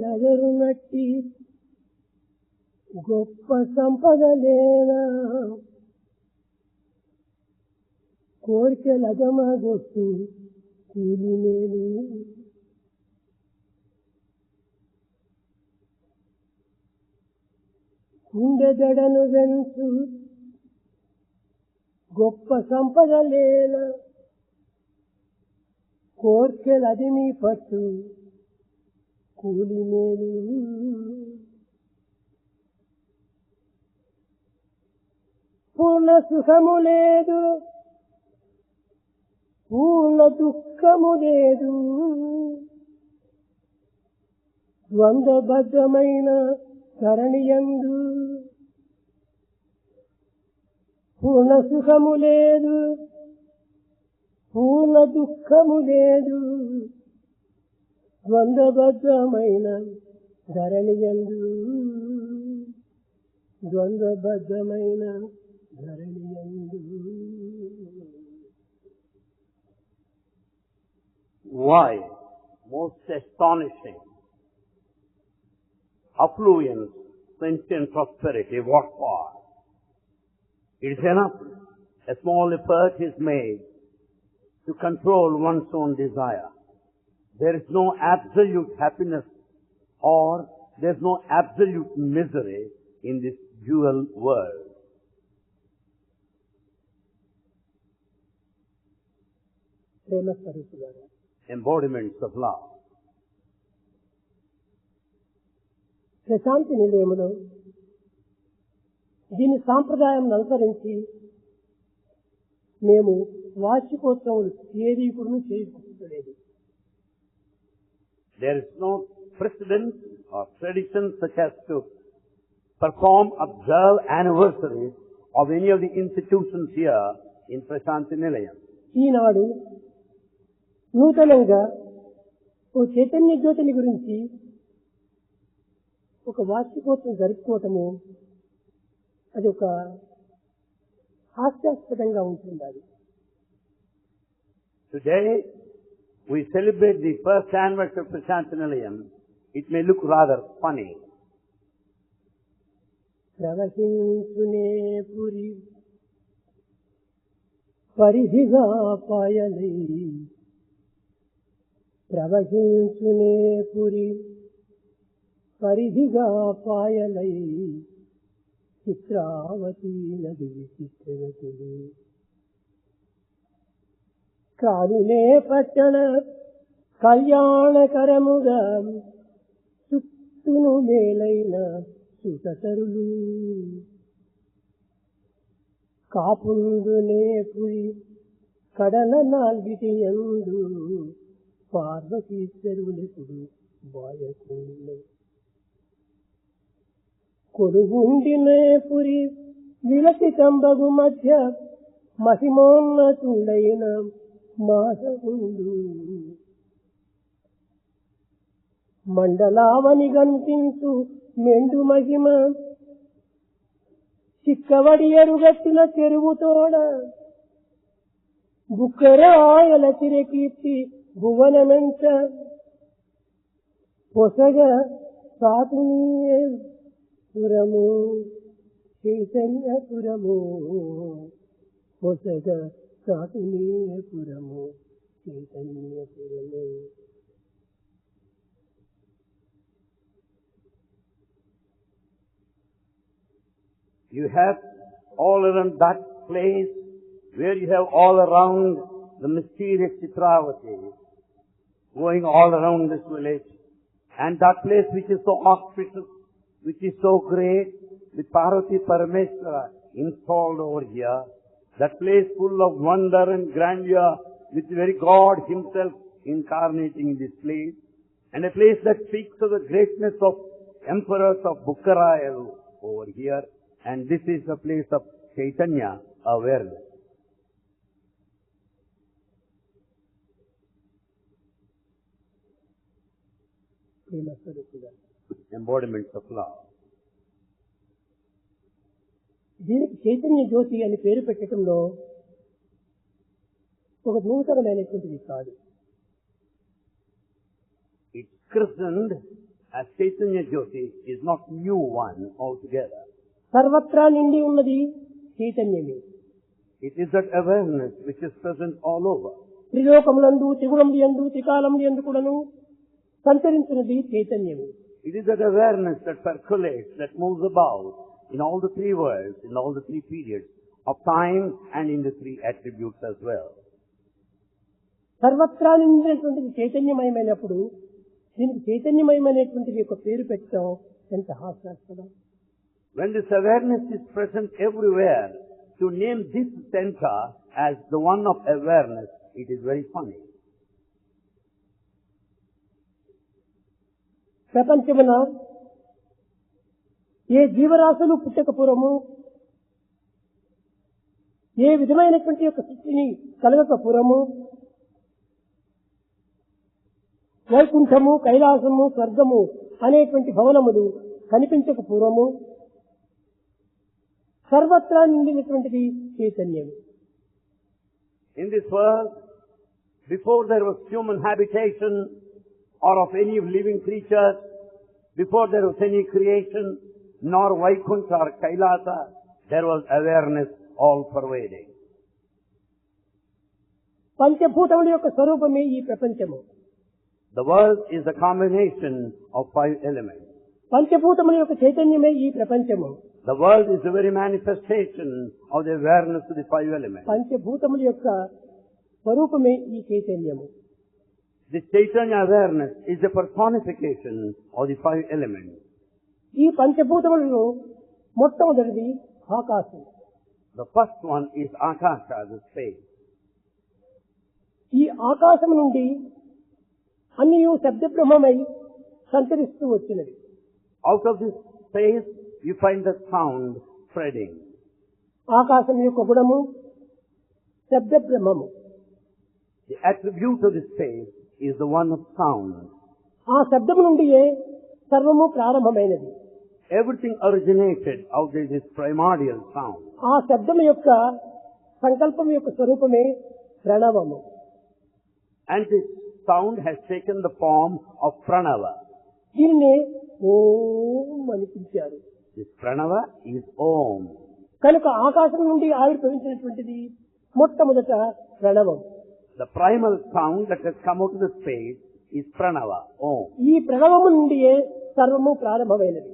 నగరునట్టి గొప్ప సంపదలేనా కోరికలగమగొట్టు కూలినేను గుండెదడను వెంచు గొప్ప సంపదలేనా కోర్కెలది నీ పట్టు కూలినేను పూర్ణ సుఖము లేదు పూర్ణ దుఃఖము లేదు ద్వంద్వబద్ధమైన ధరణియందు పూర్ణ సుఖము లేదు పూర్ణ దుఃఖము లేదు ద్వంద్వబద్ధమైన ధరణియందు ద్వంద్వబద్ధమైన ధరణియందు. Why? Most astonishing. Affluence, sentient prosperity, what for? It is enough. A small effort is made to control one's own desire. There is no absolute happiness or there is no absolute misery in this dual world. Embodiments of love. Prashanti నిలయములో దీని సాంప్రదాయం అనుసరించి మేము వార్షికోత్సవాలు ఏది కూడా చేయలేదు. There is no precedent or tradition such as to perform, observe anniversaries of any of the institutions here in Prashanti Nilayam. ఈనాడు నూతనంగా ఓ చైతన్య జ్యోతిని గురించి ఒక వార్షికోత్సవం జరుపుకోవటము అది ఒక హాస్యాస్పదంగా ఉంటుంది. అది Today we celebrate the first anniversary of Prashanti Nilayam. It may look rather funny. ప్రవహించునే పురి పరిధిగా పాయలై ప్రవహించునే పురి పరిధిగా పాయలై చిత్రావతి నది విచిత్రవతులు కాలునే పట్టణ కళ్యాణకరముగా చుట్టూను మేలైన సుతరులు కాపుందునే పురి కడల నాల్గిటి యందు పార్వతీశ్వరులెప్పుడు బాయకుండు కొడుగుండినే పురి విలసితంబగు మధ్య మహిమోన్నతుడైన మాధవుండు మండలావని గంతించు మెండు మహిమ చిక్కవడి ఎరుగట్టిన చెరువుతోడ బుక్కరాయల చిరకీర్తి భువనమెంత పొసగ సాతునీయ పురము చైతన్యపురము పొసగ సాతునీయ పురము చైతన్యపురము. You have all around that place where you have all around the mysterious Chitravati going all around this village, and that place which is so auspicious, which is so great, with Parvati Parameshwara installed over here, that place full of wonder and grandeur, with the very God Himself incarnating in this place, and a place that speaks of the greatness of emperors of Bukkarayal over here, and this is the place of Chaitanya awareness. Embodiments of love. దీనికి చైతన్య జ్యోతి అని పేరు పెట్టడంలో ఒక నూతనమైనటువంటిది కాదు. It's christened as Chaitanya Jyoti is not new one altogether. సర్వత్రా నిండి ఉన్నది చైతన్యమే. It is that awareness which is present all over. త్రిలోకములందు త్రిగుణములు యందు త్రికాలములు యందు కూడాను సంచరించినది చైతన్యమే. It is that awareness that percolates, that moves about in all the three worlds, in all the three periods of time and in the three attributes as well. సర్వత్రా నిండినటువంటిది చైతన్యమయమైనప్పుడు దీనికి చైతన్యమయమైనటువంటిది యొక్క పేరు పెట్టడం ఎంత హాస్యాస్పదం. When this awareness is present everywhere, to name this center as the one of awareness, it is very funny. ప్రపంచమున ఏ జీవరాశులు పుట్టకపూర్వము ఏ విధమైనటువంటి యొక్క సృష్టిని కలగకపూర్వము వైకుంఠము కైలాసము స్వర్గము అనేటువంటి భవనములు కనిపించక పూర్వము సర్వత్రా నిండినటువంటిది చైతన్యము. In this world, before there was human habitation or of any living creatures, before there was any creation, nor Vaikuntha or Kailasa, there was awareness all pervading. పంచభూతముల యొక్క స్వరూపమే ఈ ప్రపంచము. The world is a combination of five elements. పంచభూతముల యొక్క చైతన్యమే ఈ ప్రపంచము. The world is the very manifestation of the awareness of the five elements. పంచభూతముల యొక్క స్వరూపమే ఈ చైతన్యము. This Chaitanya awareness is the personification of the five elements. ఈ పంచభూతములలో మొట్టమొదటిది ఆకాశం. The first one is Akasha, the space. ఈ ఆకాశం నుండి అన్ని శబ్ద బ్రహ్మమై సంచరిస్తూ వచ్చినది. Out of this space, you find the sound spreading. ఆకాశం యొక్క గుణము శబ్ద బ్రహ్మము. The attribute of the space is the one of sound. ఆ శబ్దము నుండియే సర్వము ప్రారంభమైనది. Everything originated out of this primordial sound. ఆ శబ్దము యొక్క సంకల్పం యొక్క స్వరూపమే ప్రణవము. And this sound has taken the form of Pranava. దీనినే ఓం అనిపించారు. This Pranava is Om. కనుక ఆకాశం నుండి ఆవిర్భవించినటువంటిది మొట్టమొదట ప్రణవం. The primal sound that has come out of the space is Pranava, Om. ఈ ప్రణవము నుండియే సర్వము ప్రారంభమైనది.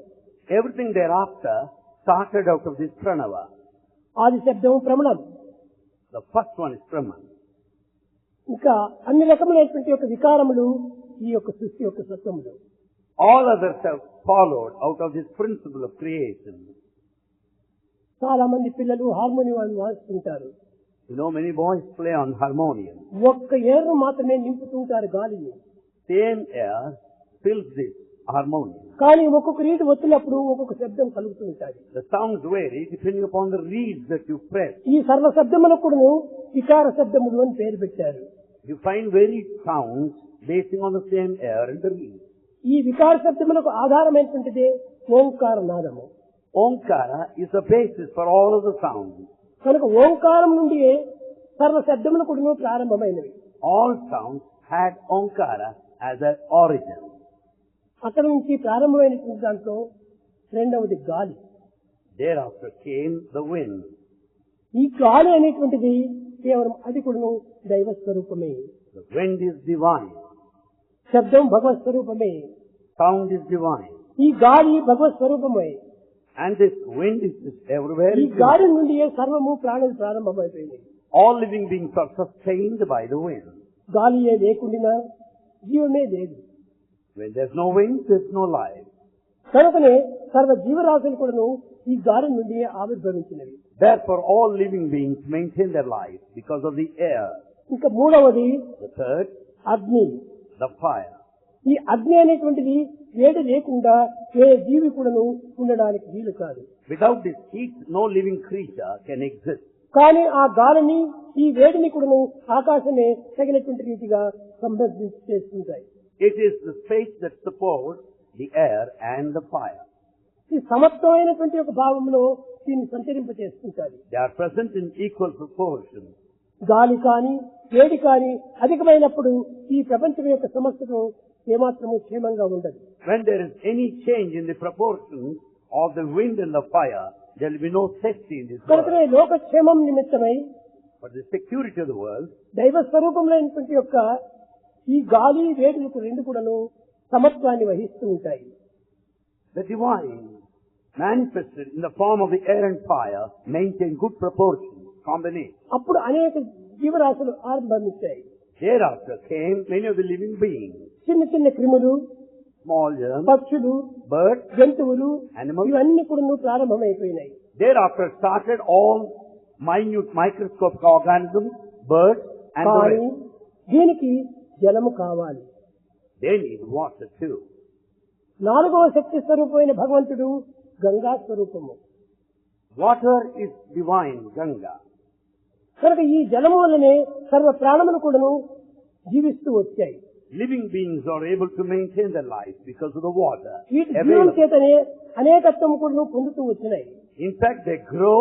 Everything thereafter started out of this Pranava. ఆది శబ్దము ప్రమణం. The first one is Brahman. ఇంకా అన్ని రకములైనటువంటి యొక్క వికారములు ఈ యొక్క సృష్టి యొక్క సత్వములు. All others have followed out of this principle of creation. చాలా మంది పిల్లలు harmonium వాయిస్తుంటారు. You know, many boys play on harmonium. ఒక్క ఏరు మాత్రమే నింపుతుంటారు గాలిని. Same air fills this harmonium. కానీ ఒక్కొక్క రీతి వచ్చినప్పుడు ఒక్కొక్క శబ్దం కలుగుతూ ఉంటుంది. The sounds vary depending upon the reeds that you press. ఈ సర్వ శబ్దములకు కూడా వికార శబ్దములు అని పేరు పెట్టారు. You find varied sounds basing on the same air and the reeds. ఈ వికార శబ్దములకు ఆధారమైనటువంటిదే ఓంకార నాదము. Omkara is the basis for all of the sounds. కనుక ఓంకారం నుండి సర్వ శబ్దములు కూడా ప్రారంభమైనవి. All sounds had Omkara as an origin. అక్కడ నుంచి ప్రారంభమైనటువంటి దాంట్లో రెండవది గాలి. Thereafter came the wind. ఈ గాలి అనేటువంటిది కేవలం అది కూడా దైవ స్వరూపమే. The wind is divine. శబ్దం భగవత్ స్వరూపమే. Sound is divine. ఈ గాలి భగవత్ స్వరూపమే. And this wind is everywhere. ఈ గాలి నుండి సర్వము ప్రాణులు ప్రారంభమైపోయింది. All living beings are sustained by the wind. గాలియే లేకుండా జీవమే లేదు. When there's no wind, there's no life. కనుకనే సర్వ జీవరాశులు కూడా ఈ గాలి నుండి ఆవిర్భవించినవి. Therefore, all living beings maintain their life because of the air. ఇంకా మూడవది The third, అగ్ని. the fire. ఈ అగ్ని అనేటువంటిది వేడి లేకుండా ఏ జీవి కూడాను ఉండడానికి వీలు కాదు. Without this heat, no living creature can exist. కానీ ఆ గాలిని ఈ వేడిని కూడాను ఆకాశమే తగినటువంటి రీతిగా సంబంధించి చేస్తుంటాయి. It is the space that supports the air and the fire. ఈ సమత్వమైనటువంటి ఒక భావంలో దీన్ని సంచరింపచేస్తుంటారు. They are present in equal proportion. గాలి కానీ వేడి కానీ అధికమైనప్పుడు ఈ ప్రపంచం యొక్క సమస్యను ఏమాత్రము క్షేమంగా ఉండదు. When there is any change in the proportion of the wind and the fire, there will be no safety in this world. కనుకనే లోకక్షేమం నిమిత్తమై For the security of the world, దైవ స్వరూపంలోటువంటి యొక్క ఈ గాలి వేడులకు రెండు కూడాను సమత్వాన్ని వహిస్తూ ఉంటాయి. the divine manifested in the form of the air and fire maintain good proportion, combination. అప్పుడు అనేక జీవరాశులు ఆరంభించాయి. Thereafter came many of the living beings, చిన్న చిన్న క్రిములు, small germs, పక్షులు, birds, జంతువులు, animals. ఇవన్నీ కూడా ప్రారంభమైపోయినాయి. Thereafter started all minute microscopic organisms, birds and the కానీ rest. దీనికి జలము కావాలి. They need water too. నాలుగవ శక్తి స్వరూపమైన భగవంతుడు గంగా స్వరూపము. Water is divine, Ganga. కనుక ఈ జలము వల్లనే సర్వ ప్రాణములు కూడాను జీవిస్తూ వచ్చాయి. Living beings are able to maintain their life because of the water. వీటి జీవం available. చేతనే అనేకత్వం కూడాను పొందుతూ వచ్చినాయి. In fact, they grow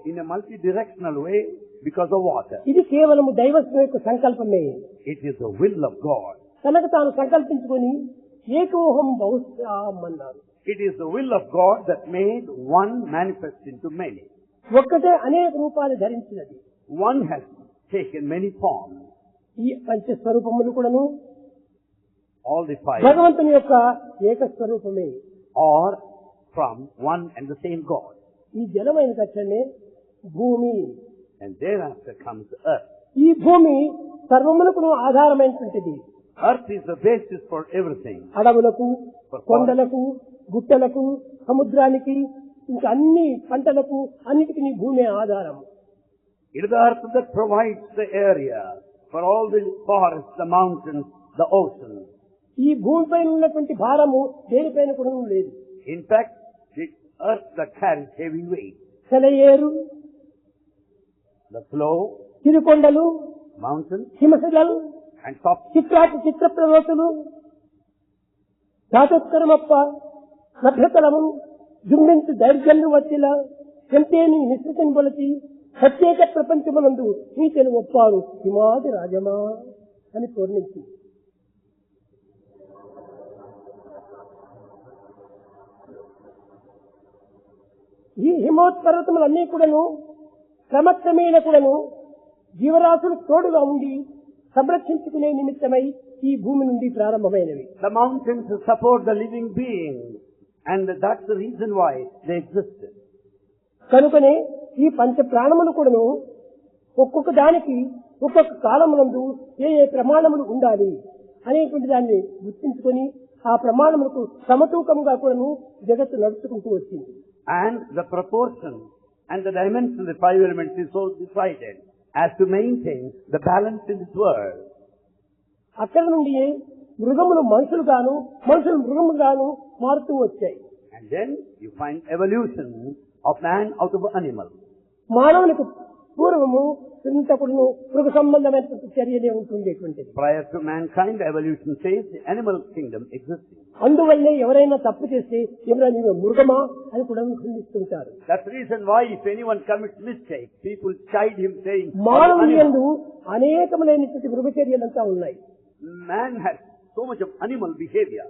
in a multi-directional way because of water. ఇది కేవలము దైవత్వం యొక్క సంకల్పమే. It is the will of God. కనుక తాను సంకల్పించుకొని ఏకోహం బహుశ్యాం అన్నారు. It is the will of God that made one manifest into many. ఒక్కటే అనేక రూపాలు ధరించినది. One has taken many forms. ఈ పంచస్వరూపములు కూడాను All the five భగవంతుని యొక్క ఏకస్వరూపమే. are from one and the same God. ఈ జలమైన తక్షణమే భూమి. And thereafter comes earth. ఈ భూమి సర్వములకు ఆధారమైనటువంటిది. Earth is the basis for everything. అడవులకు, కొండలకు, గుట్టలకు, సముద్రానికి, ఇంకా అన్ని పంటలకు అన్నిటికీ భూమి ఆధారం. It is the earth that provides the area for all the forests, the mountains, the oceans. ఈ భూమిపైన ఉన్నటువంటి భారము దేనిపైన కూడా లేదు. In fact, the earth that carries heavy weight, సెలయేరు, the flow, తిరుకొండలు, mountains, హిమశిలలు, and top. చిత్ర ప్రవతులు, ధాతోత్కరమప్ప, నభ్యతలము, జుమ్మించు దైర్ఘ్యం వచ్చిల, ఎంతేని నిశ్చితం కొలచి, ప్రత్యేక ప్రపంచమునందు నీతిని ఒప్పారు హిమాది రాజమా అని పూర్ణించి. ఈ హిమోత్పర్వతములన్నీ కూడాను క్రమక్రమేణ కూడాను జీవరాశులు తోడుగా ఉండి సంరక్షించుకునే నిమిత్తమై ఈ భూమి నుండి ప్రారంభమైనవి. The mountains support the living beings, and that's the reason why they existed. కనుకనే ఈ పంచ ప్రాణములు కూడాను ఒక్కొక్క దానికి ఒక్కొక్క కాలమునందు ఏ ఏ ప్రమాణములు ఉండాలి అనేటువంటి దాన్ని గుర్తించుకొని ఆ ప్రమాణములకు సమతూకంగా కూడాను జగత్తు నడుచుకుంటూ వచ్చింది. And the proportion and the dimension of the five elements is so decided as to maintain the balance in this world. అక్కడ నుండి మృగములు మనుషులుగాను, మనుషులు మృగముగాను మారుతూ వచ్చాయి. And then you find evolution of man out of animal. మానవునికి పూర్వము ఇంతకుడు మృగ సంబంధమైనటువంటి చర్యలే ఉంటుండేటువంటిది. Prior to mankind, evolution says the animal kingdom existed. అందువల్లే ఎవరైనా తప్పు చేస్తే ఎవరైనా నీవు మృగమా అని కూడా ఖండిస్తుంటారు. That's the reason why if anyone commits mistake, people chide him saying, మానవుని యందు అనేకములైనటువంటి మృగ చర్యలంతా ఉన్నాయి. man has so much of animal behavior.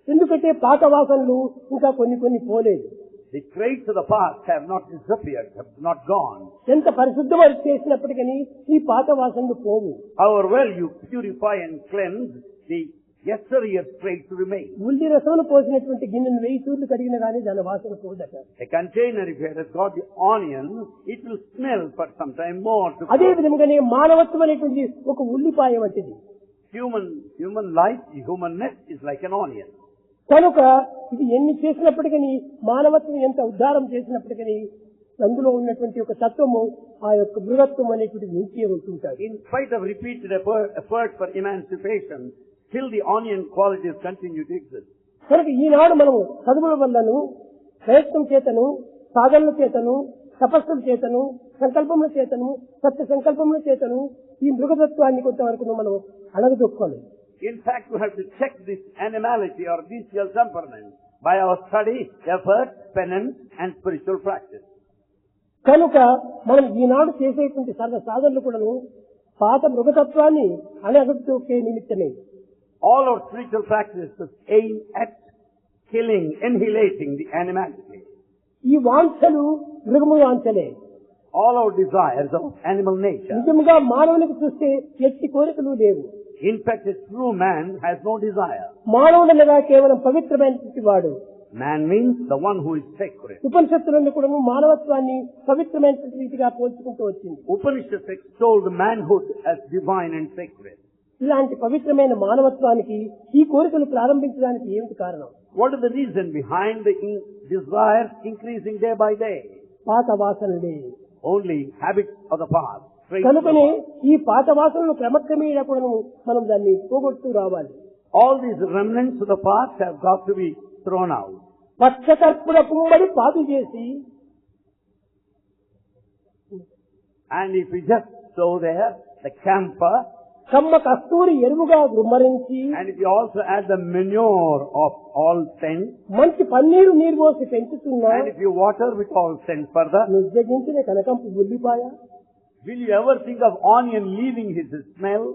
ఎందుకంటే పాత వాసనలు ఇంకా కొన్ని పోలేదు. The traits of the past have not disappeared, have not gone. ఎంత పరిశుద్ధం చేసినప్పటికీ ఈ పాత వాసనలు పోవు. However well you purify and cleanse, the yesteryear traits remain. ఉల్లి రసమును పోసినటువంటి గిన్నెను 1000 సార్లు కడిగినా గానీ దాని వాసన పోదట. A container, if it has got the onion, it will smell for some time more. అదే విధంగానే మానవత్వం అనేటువంటి ఒక ఉల్లిపాయ వంటిది. Human life, humanness is like an onion. కనుక ఇది ఎన్ని చేసినప్పటికీ మానవత్వం ఎంత ఉద్ధారం చేసినప్పటికీ అందులో ఉన్నటువంటి ఒక తత్వము ఆ యొక్క మృగత్వం అనేటువంటి నిలిచి ఉంటుంటారు. In spite of repeated effort for emancipation, still the onion qualities continue to exist. కనుక ఈనాడు మనము చదువుల వల్లను, ప్రయత్నం చేతను, సాధనల చేతను, తపస్సుల చేతను, సంకల్పముల చేతను, సత్య సంకల్పముల చేతను ఈ మృగతత్వాన్ని కొంతవరకు మనం అణగదొక్కాలి. In fact, we have to check this animality or bestial temperament by our study, effort, penance and spiritual practice. కనుక మనం ఈనాడు చేసేటువంటి సర్వ సాధనలు కూడాను పాత మృగతత్వాన్ని అణగదొక్కే నిమిత్తమే. All our spiritual practices aim at killing, annihilating the animality. ఈ వాంఛలు మృగము వాంఛలే. All our desires of animal nature. నిజముగా మానవునికి చూస్తే ఎట్టి కోరికలు లేవు. In fact, a true man has no desire. మానవుడనగా కేవలం పవిత్రమైనటువంటి వాడు. Man means the one who is sacred. ఉపనిషత్తులను కూడా మానవత్వాన్ని పవిత్రమైనటువంటి రీతిగా పోల్చుకుంటూ వచ్చింది. Upanishads extol the manhood as divine and sacred. ఇలాంటి పవిత్రమైన మానవత్వానికి ఈ కోరికలు ప్రారంభించడానికి ఏమిటి కారణం? What is the reason behind the desire increasing day by day? పాత వాసనలే. Only habits of the past. కనుకనే ఈ పాత వాసనలు క్రమక్రమేణా కూడా మనం దాన్ని పోగొడుతూ రావాలి. All these remnants of the past have got to be thrown out. పచ్చకర్పూర పుమ్మడి పాదు చేసి, And if we just sow there the camphor, కమ్మ కస్తూరి ఎరువుగా గుమ్మరించి, and if you also add the manure of all scent, మంచి పన్నీరు నీరు పోసి పెంచుతున్నా, and if you water with all scent further, నిర్జగించిన కనకంపు ఉల్లిపాయ, will you ever think of onion leaving his smell?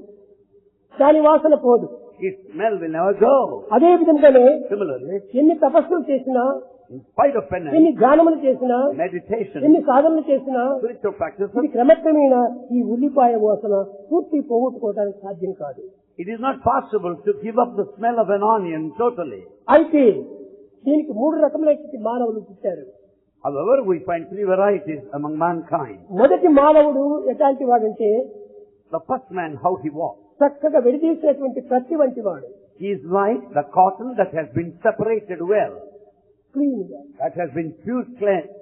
దాని వాసన పోదు. His smell will never go. అదే విధంగానే Similarly, ఎన్ని తపస్సులు చేసినా, in spite of penance, ఎన్ని ధ్యానములు చేసినా, meditation, ఎన్ని సాధనలు చేసినా, spiritual practices, ఇది క్రమక్రమేణా ఈ ఉల్లిపాయ వాసన పూర్తి పోగొట్టుకోవడానికి సాధ్యం కాదు. it is not possible to give up the smell of an onion totally. అయితే దీనికి 3 రకములైన మానవులు పుట్టారు. However, we find 3 varieties among mankind. మొదటి మానవుడు ఎలాంటి వాడంటే, The first man, how he walks. చక్కగా విడదీసినటువంటి ప్రతి వంటి వాడు. He is like the cotton that has been separated well, clean గా. that has been pure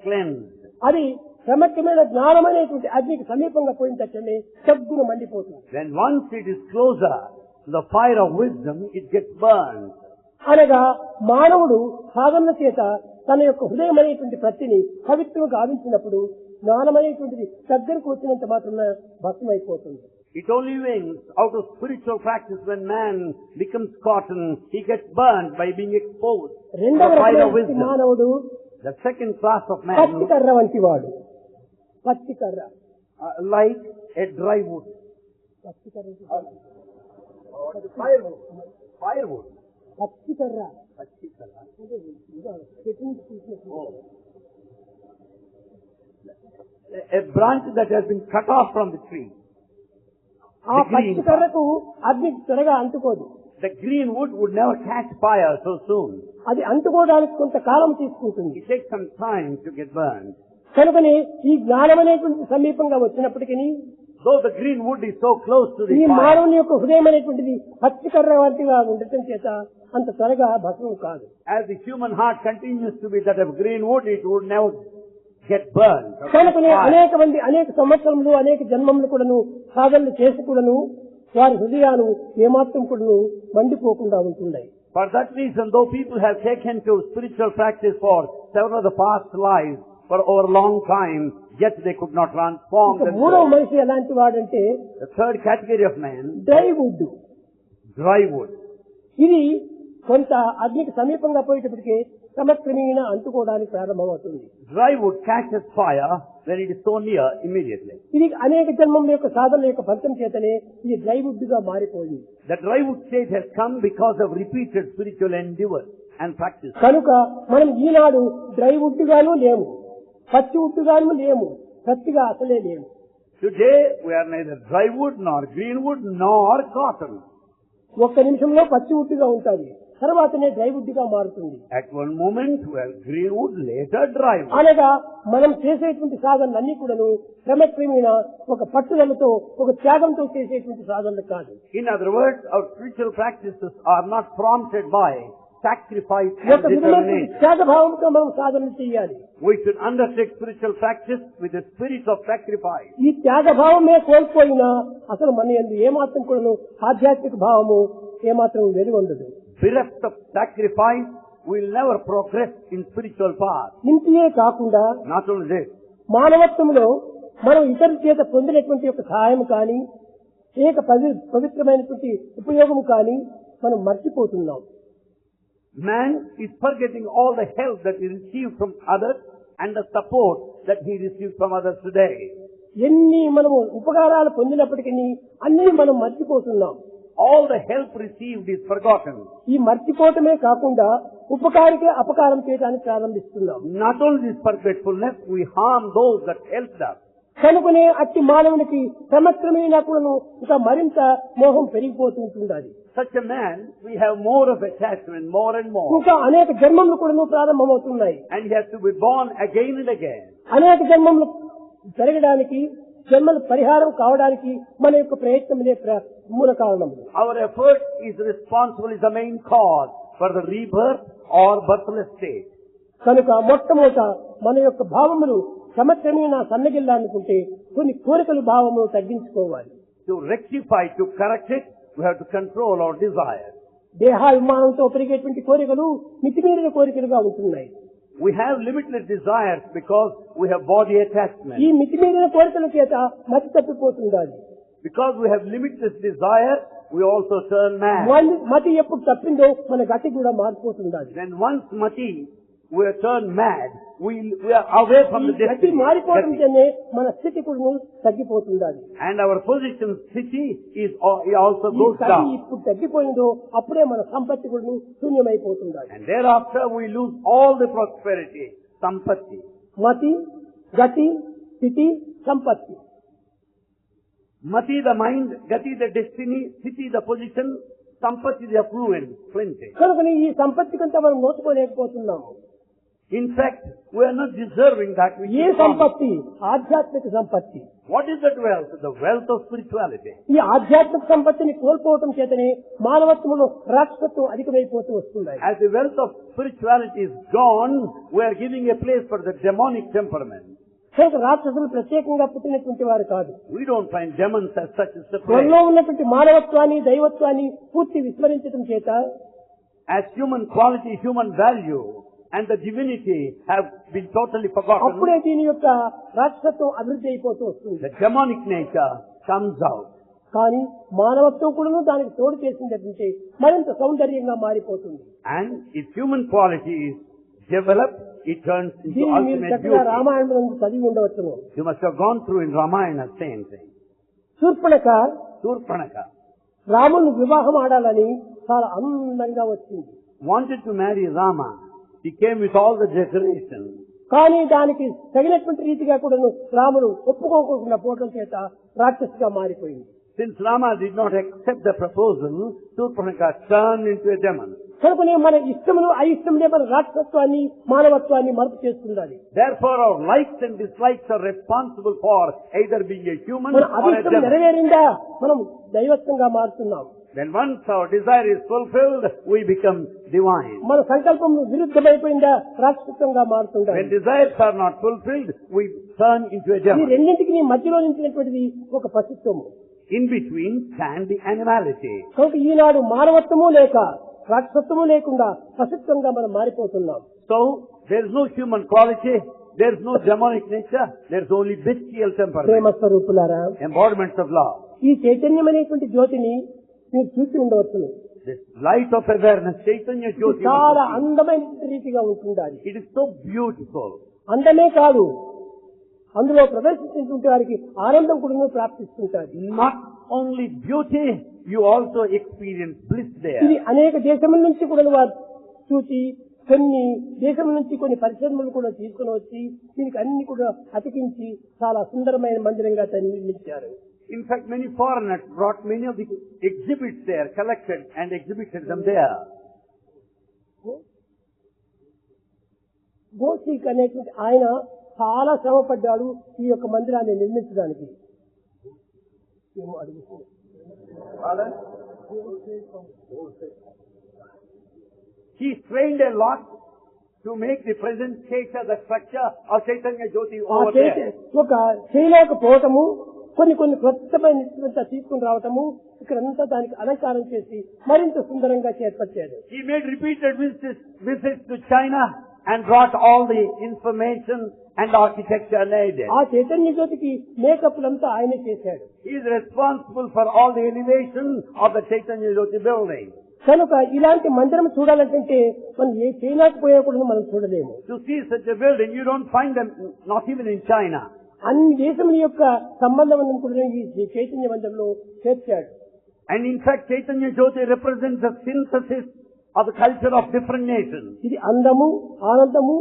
cleansed. అది క్రమక్రమేణ జ్ఞానం అనేటువంటి అగ్నికి సమీపంగా పోయిన తక్షణమే సద్గుణ మండిపోతుంది. When once it is closer to the fire of wisdom, it gets burned. అనగా మానవుడు సాధన చేత తన యొక్క హృదయం అనేటువంటి ప్రతిని పవిత్రంగా గావించినప్పుడు జ్ఞానం అనేటువంటిది దగ్గరకు వచ్చినంత మాత్రం భస్మం అయిపోతుంది. It only wings out of spiritual practice when man becomes cotton, he gets burned by being exposed to the రెండవ fire of రకమైన wisdom. మానవుడు The second class of man, పచ్చికర్ర వంటి వాడు. పచ్చికర్ర. like a dry wood. పచ్చికర్ర. Firewood. Firewood. పచ్చికర్ర. A branch that has been cut off from the tree. ఆ పచ్చికర్రకు అగ్ని త్వరగా అంటుకోదు. The green wood would never catch fire so soon. అది అంటుకోవడానికి కొంత కాలం తీసుకుంటుంది. It takes some time to get burned. కనుకనే ఈ జ్ఞానం అనేటువంటి సమీపంగా వచ్చినప్పటికీ, Though the green wood is so close to ఈ the fire, మానవుని యొక్క హృదయం అనేటువంటిది పచ్చికర్ర వంటిగా ఉండటం చేత అంత త్వరగా భస్మం కాదు. as the human heart continues to be that of green wood, it would never get burned. or catch కనుకనే fire. అనేక మంది అనేక సంవత్సరములు అనేక జన్మములు కూడాను సాధనలు చేసి కూడాను వారి హృదయాలు ఏమాత్రం కూడాను మండిపోకుండా ఉంటున్నాయి. For that reason, though people have taken to spiritual practice for several of the past lives for over a long time, yet they could not transform ఇక మూడవ themselves. మనిషి ఎలాంటి వాడంటే The third category of man, dry wood. dry wood. ఇది కొంత అగ్నికి సమీపంగా పోయేటప్పటికి క్రమక్రమేణా అంటుకోవడానికి ప్రారంభమవుతుంది. Dry wood catches fire when it is so near immediately. ఇది అనేక జన్మముల యొక్క సాధనల యొక్క ఫలితం చేతనే ఇది డ్రై వుడ్ గా మారిపోయింది. The dry wood state has come because of repeated spiritual endeavor and practice. కనుక మనం ఈనాడు డ్రై వుడ్ గాను లేము, పచ్చి వుడ్ గాను లేము, పచ్చిగా అసలే లేము. Today we are neither dry wood nor green wood nor cotton. ఒక్క నిమిషంలో పచ్చి వుడ్ గా ఉంటుంది, తర్వాతనే డ్రై వుడ్ గా మారుతుంది. At one moment we are green wood, later dry wood. అనగా మనం చేసేటువంటి సాధనలన్నీ కూడాను క్రమక్రమేణా ఒక పట్టుదలతో ఒక త్యాగంతో చేసేటువంటి సాధనలు కాదు. In other words, our spiritual practices are not prompted by sacrifice ఒక and విధమైన determination. త్యాగభావంతో మనం సాధనలు చేయాలి. We should undertake spiritual practice with a spirit of sacrifice. ఈ త్యాగభావమే కోల్పోయినా అసలు మన యందు ఏమాత్రం కూడాను ఆధ్యాత్మిక భావము ఏమాత్రం వెలుగొందదు. Bereft of sacrifice, we will never progress in spiritual path. ఇంటియే కాకుండా Not only this, మానవత్వంలో మనం ఇతరుల చేత పొందినటువంటి యొక్క సహాయం కానీ పవిత్రమైనటువంటి ఉపయోగం కానీ మనం మర్చిపోతున్నాం. man is forgetting all the help that he received from others and the support that he received from others today. ఎన్ని మనము ఉపకారాలు పొందినప్పటికీ అన్ని మనం మర్చిపోతున్నాం. all the help received is forgotten. ఈ మర్చిపోవటమే కాకుండా ఉపకారికి అపకారం చేయడానికి ప్రారంభిస్తున్నాం. Not only this forgetfulness, we harm those that helped us. కనుకనే అట్టి మానవునికి క్రమక్రమేణా కూడాను ఇంకా మరింత మోహం పెరిగిపోతూ ఉంటుండాలి. Such a man, we have more of attachment, more and more. ఇంకా అనేక జన్మములు కూడాను ప్రారంభమవుతున్నాయి. And he has to be born again and again. అనేక జన్మములు జరగడానికి, జన్మల పరిహారం కావడానికి మన యొక్క ప్రయత్నములే మూల కారణం. Our effort is responsible, is the main cause for the rebirth or birthless state. కనుక మొట్టమొదట మన యొక్క భావములు క్రమక్రమేణా సన్నగిల్లాలనుకుంటే కొన్ని కోరికలు భావములు తగ్గించుకోవాలి. To rectify, to correct it, we have to control our desires. దేహాభిమానంతో పెరిగేటువంటి కోరికలు మితిమీరిన కోరికలుగా ఉంటున్నాయి. We have limitless desires because we have body attachment. ఈ మితిమీరిన కోరికల చేత మతి తప్పిపోతుండాలి. Because we have limitless desires, we also turn mad. మతి ఎప్పుడు తప్పిందో మన గతి కూడా మారిపోతుండాలి. Then once mati, we are turned mad, we are away from the గతి destiny. మారిపోవడం చేనే మన స్థితి కూడా తగ్గిపోతుండాలి. And our position, city, is also ఈ goes గతి down. ఇప్పుడు తగ్గిపోయిందో అప్పుడే మన సంపత్తి కూడా శూన్యమైపోతుండాలి. And thereafter we lose all the prosperity, sampatti. మతి, గతి, స్థితి, సంపత్తి. Mati the mind, gati the destiny, city the position, sampatti the affluence, plenty. కనుకని ఈ సంపత్తి కంటే మనం నోచుకోలేకపోతున్నాము. In fact, we are not deserving that which A is promised. సంపత్తి? ఆధ్యాత్మిక సంపత్తి. What is that wealth? The wealth of spirituality. ఈ ఆధ్యాత్మిక సంపత్తిని కోల్పోవటం చేతనే మానవత్వంలో రాక్షసత్వం అధికమైపోతూ వస్తున్నాయి. As the wealth of spirituality is gone, we are giving a place for the demonic temperament. కనుక రాక్షసులు ప్రత్యేకంగా పుట్టినటువంటి వారు కాదు. We don't find demons as such as separate. మనలో ఉన్నటువంటి మానవత్వాన్ని, దైవత్వాన్ని పూర్తి విస్మరించడం చేత As human quality, human value, and the divinity have been totally forgotten, అప్పుడే దీని యొక్క రాక్షసత్వం అభివృద్ధి అయిపోతూ వస్తుంది. the demonic nature comes out. కానీ మానవత్వం కూడా దానికి తోడు చేసిందంటే మరింత సౌందర్యంగా మారిపోతుంది. And if human quality is developed, it turns into దీన్ని మీరు ultimate చక్కగా beauty. రామాయణం చదివి ఉండవచ్చును. You must have gone through in Ramayana same thing. Shurpanakha Surpanaka రాముని వివాహం ఆడాలని చాలా అందంగా వచ్చింది. wanted to marry Rama. He came with all the decorations. కానీ దానికి తగినటువంటి రీతిగా కూడా రాముడు ఒప్పుకోకుండా పోవడం చేత రాక్షసిగా మారిపోయింది. Since Rama did not accept the proposal, Surpanaka turned into a demon. కనుకనే మన ఇష్టములు అయిష్టములే మన రాక్షసత్వాన్ని, మానవత్వాన్ని మరుపు చేస్తుండాలి. Therefore our likes and dislikes are responsible for either being a human మన or a అభిష్టం demon. నెరవేరిందా మనం దైవత్వంగా మారుతున్నాం. Then once our desire is fulfilled, we become divine. మన సంకల్పం విరుద్ధమైపోయిందా రాక్షసంగా When మారుతుండాలి. desires are not fulfilled, we turn into a ఈ demon. రెండింటికి మధ్యలో నిలిచినటువంటిది ఒక పశుత్వము. In between stand the animality. కనుక ఈనాడు మానవత్వము లేక రాక్షసత్వము లేకుండా పశుత్వంగా మనం మారిపోతున్నాం. So there is no human quality, there is no demonic nature, there is only bestial temperament, ప్రేమ స్వరూపులారా, embodiments of love. ఈ చైతన్యం అనేటువంటి జ్యోతిని మీరు చూసి ఉండవచ్చును. This light of awareness, Chaitanya ఇది Jyoti, చాలా అందమైన రీతిగా ఉంటుండాలి. it is so beautiful. అందమే కాదు, అందులో ప్రదర్శించినటువంటి వారికి ఆనందం కూడా ప్రాప్తిస్తుంటారు. Not only beauty, you also experience bliss there. ఇది అనేక దేశముల నుంచి కూడా వారు చూసి కొన్ని దేశం నుంచి కొన్ని పరిశ్రమలు కూడా తీసుకుని వచ్చి దీనికి అన్ని కూడా అతికించి చాలా సుందరమైన మందిరంగా దాన్ని నిర్మించారు. In fact, many foreigners brought many of the exhibits there, collected and exhibited them there. గోసిక్ అనేటువంటి ఆయన చాలా శ్రమపడ్డాడు ఈ యొక్క మందిరాన్ని నిర్మించడానికి. ఏమో అడుగుతుంది. He strained a lot to make the present Chaitanya, the structure of Chaitanya Jyoti ఆ over there. ఒక చేయలేకపోవటము, కొన్ని కొత్తమైన తీసుకుని రావటము, ఇక్కడంతా దానికి అలంకారం చేసి మరింత సుందరంగా చేర్పచ్చాడు. He made repeated visits to China and brought all the information and architecture needed. ఆ చైతన్య జ్యోతికి మేకప్లంతా ఆయనే చేశాడు. He is responsible for all the elevation of the Chaitanya Jyoti building. కనుక ఇలాంటి మందిరం చూడాలంటే మనం ఏ చైనాకు పోయా కూడా మనం చూడలేము. To see such a building, you don't find them, not even in China. అన్ని దేశముల యొక్క సంబంధం కూడా ఈ చైతన్య మందిరంలో చేర్చాడు. And in fact, Chaitanya Jyoti represents the synthesis of the culture of different nations. ఇది అందము ఆనందము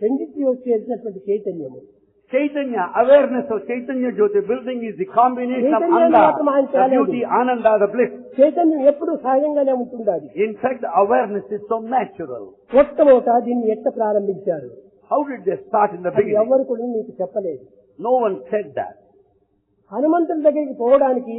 రెండింటి వచ్చేసినటువంటి చైతన్యము. Chaitanya, awareness of Chaitanya Jyoti building is the combination of చైతన్యాన్ని Anda, మాత్రం ఆయన the తేలేదు. beauty, Ananda, the bliss. చైతన్యం ఎప్పుడు సహజంగానే ఉంటుండాలి. In fact, the awareness is so natural. మొట్టమొదట దీన్ని ఎట్ట ప్రారంభించారు? How did they start in the అది beginning? ఎవరు కూడా మీకు చెప్పలేదు. No one said that. హనుమంతుడి దగ్గరికి పోవడానికి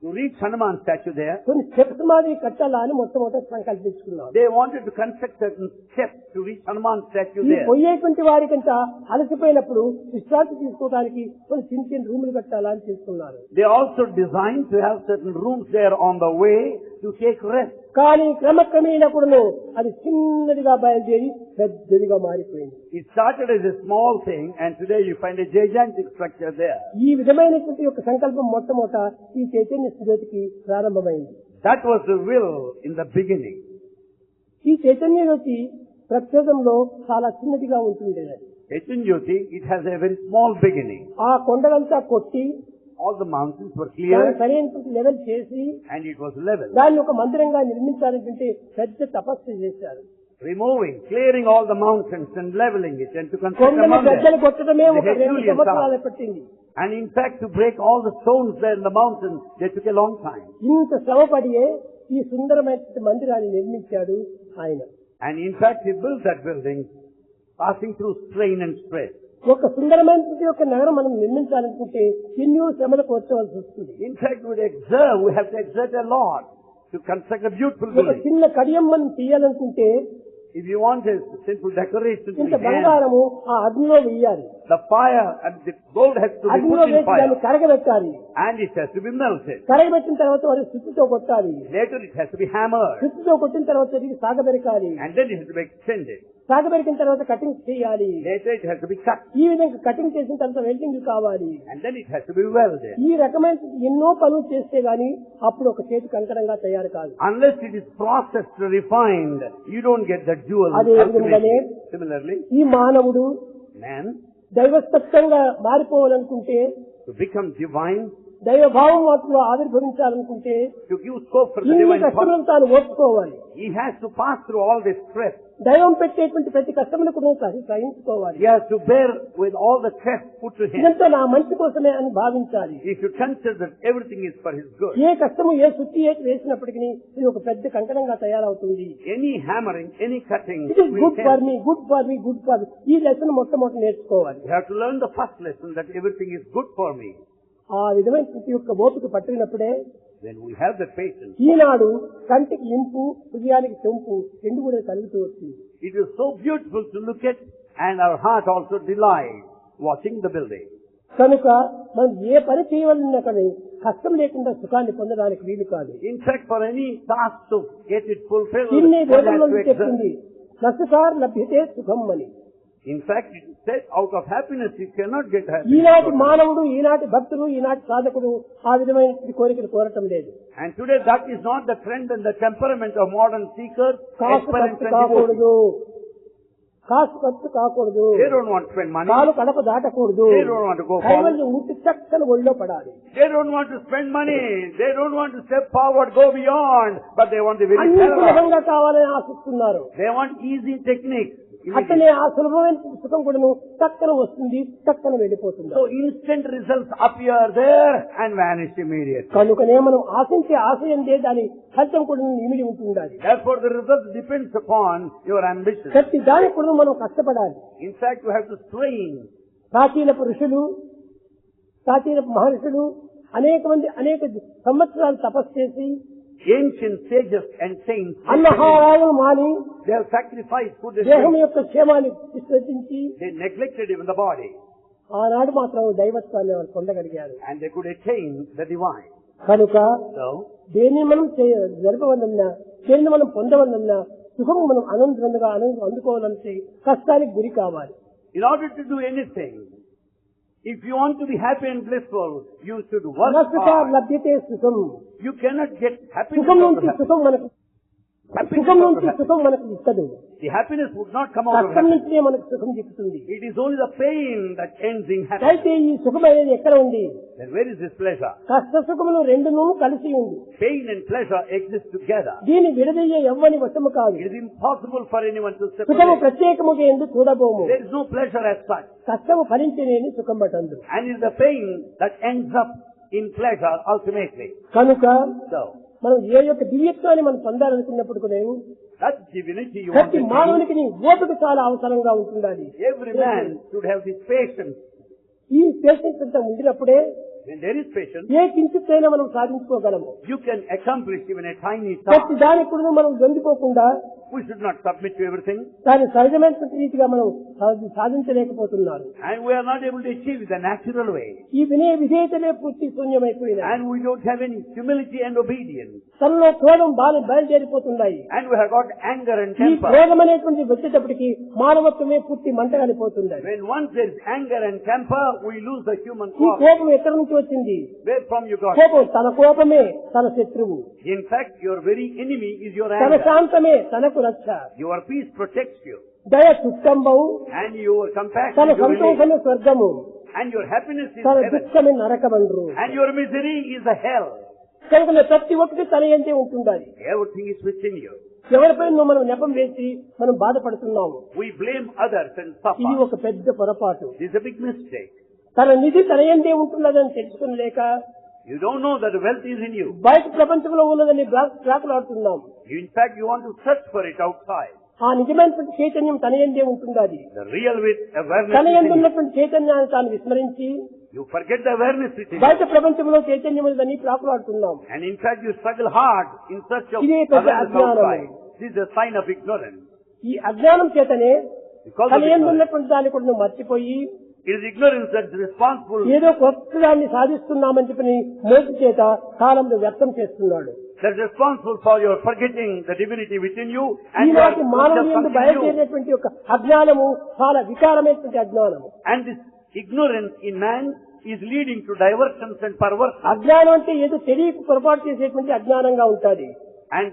To reach Hanuman statue there, కొన్ని స్టెప్స్ మాదిరి కట్టాలా అని మొట్టమొదట సంకల్పించుకున్నాం. they wanted to construct certain steps to reach Hanuman statue ఈ there. పోయేటువంటి వారికంట అలసిపోయినప్పుడు విశ్రాంతి తీసుకోవడానికి కొన్ని చిన్న చిన్న రూములు కట్టాలా అని చేసుకున్నారు. They also designed to have certain rooms there on the way to take rest. కానీ క్రమక్రమేణా కూడాను అది చిన్నదిగా బయలుదేరి పెద్దదిగా మారిపోయింది. It started as a small thing and today you find a gigantic structure there. ఈ విధమైనటువంటి యొక్క సంకల్పం మొట్టమొదట ఈ చైతన్య స్థితికి ప్రారంభమైంది. That was the will in the beginning. ఈ చైతన్య జ్యోతి ప్రక్షేపంలో చాలా చిన్నదిగా ఉంటుండేది. Chaitanya Jyoti, it has a very small beginning. ఆ కొండలంతా కొట్టి All the mountains were దాన్ని cleared సరైనటువంటి లెవెల్ చేసి and it was level. దాన్ని ఒక మందిరంగా నిర్మించాలంటే పెద్ద తపస్సు చేశారు. Removing, clearing all the mountains and leveling it and to construct a కొండలు mountain. గద్దలు కొట్టడమే ఒక The 2 Herculean సంవత్సరాలు task. పట్టింది. And in fact, to break all the stones there in the mountain, they took a long time. ఇంత శ్రమపడియే ఈ సుందరమైన మందిరాన్ని నిర్మించాడు ఆయన. And in fact, he built that building, passing through strain and stress. ఒక సుందరమైన యొక్క నగరం మనం నిర్మించాలనుకుంటే ఎన్నో శ్రమలకు వచ్చవలసి వస్తుంది. In fact, we have to exert a lot to construct a beautiful ఒక building. చిన్న కడియం మనం తీయాలనుకుంటే If you want a simple decoration to ఇంత be had, బంగారము ఆ అగ్నిలో వేయాలి. the fire and the gold has to be అగ్నిలో put in వేసి దాన్ని fire. కరగబెట్టాలి. And it has to be melted. కరగబెట్టిన తర్వాత వారి సుత్తితో కొట్టాలి. Later it has to be hammered. సుత్తితో కొట్టిన తర్వాత తిరిగి సాగబెరకాలి. And then it has to be extended. సాగబెరికిన తర్వాత కటింగ్ చేయాలి. Later it has to be cut. ఈ విధంగా కటింగ్ చేసిన తర్వాత వెల్డింగ్ కావాలి. And then it has to be welded. ఈ రకమైన ఎన్నో పనులు చేస్తే గాని అప్పుడు ఒక చేతి కంకణంగా తయారు కాదు. Unless it is processed, refined, you don't get that jewel. అదే విధంగానే Similarly, ఈ మానవుడు man, దైవస్తత్వంగా మారిపోవాలనుకుంటే, to become divine, దైవభావం వాటిలో ఆవిర్భవించాలనుకుంటే to give scope for the ఇన్ని divine కష్టములను power, తాను ఓర్చుకోవాలి. he has to pass through all this stress. దైవం పెట్టేటువంటి ప్రతి కష్టమును కూడా సహించుకోవాలి. He has to bear with all the stress put to him. ఇదంతా నా మంచి కోసమే అని భావించాలి. He should consider that everything is for his good. ఏ కష్టము ఏ సుత్తి ఏటి వేసినప్పటికీ ఇది ఒక పెద్ద కంకణంగా తయారవుతుంది. Any hammering, any cutting, it is will good help. For me, good for me, good for me. ఈ లెసన్ మొట్టమొదటి నేర్చుకోవాలి. You have to learn the first lesson that everything is good for me. ఆ విధమైన ప్రతి ఒక్క ఓపిక పట్టినప్పుడే When we have that patience, ఈనాడు కంటికి ఇంపు, హృదయానికి తెంపు రెండు కూడా కలుగుతూ వచ్చింది. it is so beautiful to look at and our heart also delights watching the building. కనుక మనం ఏ పని చేయవలన్నా కానీ కష్టం లేకుండా సుఖాన్ని పొందడానికి వీలు కాదు. In fact, for any task to get it fulfilled, దీన్ని one has వేదంలో to exert. చెప్పింది నసుకార్ లభ్యతే సుఖం అని. In fact, it says out of happiness you cannot get ఈనాటి happiness. మానవుడు, ఈనాటి భక్తులు, ఈనాటి సాధకుడు ఆ విధమైన కోరికలు కోరటం లేదు. And today that is not the trend and the temperament of modern seekers. Kasu aspirants ఖర్చు and devotees. కాకూడదు, కాసు ఖర్చు కాకూడదు, They don't want to spend money. కాలు Kadapa దాటకూడదు, They don't want to go కైవల్యం ముట్టి చక్కని ఒళ్ళో పడాలి. They don't want to spend money. They don't want to step forward, go beyond. But they want the very అన్ని terror. సులభంగా కావాలని ఆశిస్తున్నారు. They want easy techniques. అట్లనే ఆ సులభమైన సుఖం కూడాను చక్కన వస్తుంది, చక్కన వెళ్ళిపోతుంది. So instant results appear there and vanish immediately. కనుకనే మనం ఆశించే ఆశయం దాని ఫలితం కూడా ఇమిడి ఉంటుండాలి. Therefore the result depends upon your ambition. ప్రతి దానికి కూడా మనం కష్టపడాలి. In fact, you have to strain. ప్రాచీన పురుషులు, ప్రాచీన మహర్షులు అనేక మంది అనేక సంవత్సరాలు తపస్సు చేసి Ancient sages and saints, అన్నహారాలను మాని they have sacrificed food and దేహం drink. యొక్క క్షేమాన్ని విశ్వసించి They neglected even the body. ఆనాడు మాత్రం దైవత్వాన్ని వాళ్ళు పొందగలిగారు. And they could attain the divine. కనుక So, దేన్ని మనం జరపవలన్నా, దేన్ని మనం పొందవలన్నా సుఖం మనం ఆనందంగా అందుకోవాలంటే కష్టానికి గురి కావాలి. in order to do anything, if you want to be happy and blissful, you should work నసుక hard. లభ్యతే సుఖం. You cannot get happiness సుఖం out of నుంచి happiness. సుఖం మనకు సుఖం నుంచి సుఖం మనకు ఇస్తదు. The happiness would not come out of కష్టం happiness. నుంచే మనకు సుఖం చిక్కుతుంది. It is only the pain that ends in happiness. అయితే ఈ సుఖం అనేది ఎక్కడ ఉంది? Then where is this pleasure? కష్ట సుఖములు రెండును కలిసి ఉంది. Pain and pleasure exist together. దీని విడదయ్యే ఎవ్వని వశము కాదు. It is impossible for anyone to సుఖము separate. ప్రత్యేకముగా ఎందుకు చూడబోము. There is no pleasure as such. కష్టము ఫలించలేని సుఖం పట్టందు. And it is the pain that ends up in pleasure ultimately. కనుక So, మనం ఏ యొక్క దివ్యత్వాన్ని మనం పొందాలనుకున్నప్పుడు కూడా that divinity you want ప్రతి to మానవునికి నీ ఓపిక చాలా అవసరంగా ఉంటుండాలి. every man should have this patience. ఈ పేషెన్స్ అంతా ఉండినప్పుడే When there is patience, ఏ కించిత్తైనా మనం సాధించుకోగలము. you can accomplish even a tiny ప్రతి task. దానికి కూడా మనం లొంగిపోకుండా We should not submit to everything. దాని సహజమైన రీతిగా మనం సాధించలేకపోతున్నారు. And we are not able to achieve the natural way. ఈ వినయ విధేయతలే పూర్తి శూన్యమైపోయినాయి. And we don't have any humility and obedience. తనలో క్రోధం బయలుదేరిపోతున్నాయి. And we have got anger and ఈ temper. క్రోధం అనేటువంటి వచ్చేటప్పటికి మానవత్వమే పూర్తి మంటగలిపోతుంది. When once there is anger and temper, we lose the human ఈ quality. కోపం ఎక్కడి నుంచి వచ్చింది? Where from you got? కోపం తన కోపమే తన శత్రువు. In fact, your very enemy is your తన anger. శాంతమే తనకు రక్ష. Your peace protects you. దయ సుఖంబవు. And your compassion తన is your relief. సంతోషమే స్వర్గము. And your happiness is తన heaven. దుఃఖమే నరకమండ్రు. And your misery is the hell. కనుక ప్రతి ఒక్కటి తన ఎంతే ఉంటుండాలి. Everything is within you. ఎవరిపై మనం నెపం వేసి మనం బాధపడుతున్నాము. We blame others and ఇది suffer. ఒక పెద్ద పొరపాటు. This is a big mistake. తన నిధి తన ఎందే ఉంటున్నదని తెలుసుకునలేక You don't know that wealth is in you. బయట ప్రపంచంలో ఉన్నదని బ్లాకులాడుతున్నాం. In fact, you want to search for it outside. ఆ నిజమైనటువంటి చైతన్యం తన ఎందే ఉంటుండాలి. The real awareness తన is in you. ఎందున్నటువంటి చైతన్యాన్ని తాను విస్మరించి You forget the awareness within బయట you. ప్రపంచంలో చైతన్యం ఉందని ప్రాకులాడుతున్నాం. And in fact, you struggle hard in search of ఇదే పెద్ద awareness అజ్ఞానము. outside. This is a sign of ignorance. ఈ అజ్ఞానం చేతనే Because తన of ignorance. ఎందున్నటువంటి దాన్ని కూడా నువ్వు మర్చిపోయి It is ignorance that is responsible. ఏదో కొత్త దాన్ని సాధిస్తున్నామని చెప్పి మోసి చేత కాలంలో వ్యక్తం చేస్తున్నాడు. That is responsible for your forgetting the divinity within you and you are ఈనాటి మానవుని యందు something new. బయలుదేరినటువంటి ఒక అజ్ఞానము చాలా వికారమైనటువంటి అజ్ఞానము. And this ignorance in man is leading to diversions and perversions. అజ్ఞానం అంటే ఏదో తెలియక పొరపాటు చేసేటువంటి అజ్ఞానంగా ఉంటుంది. And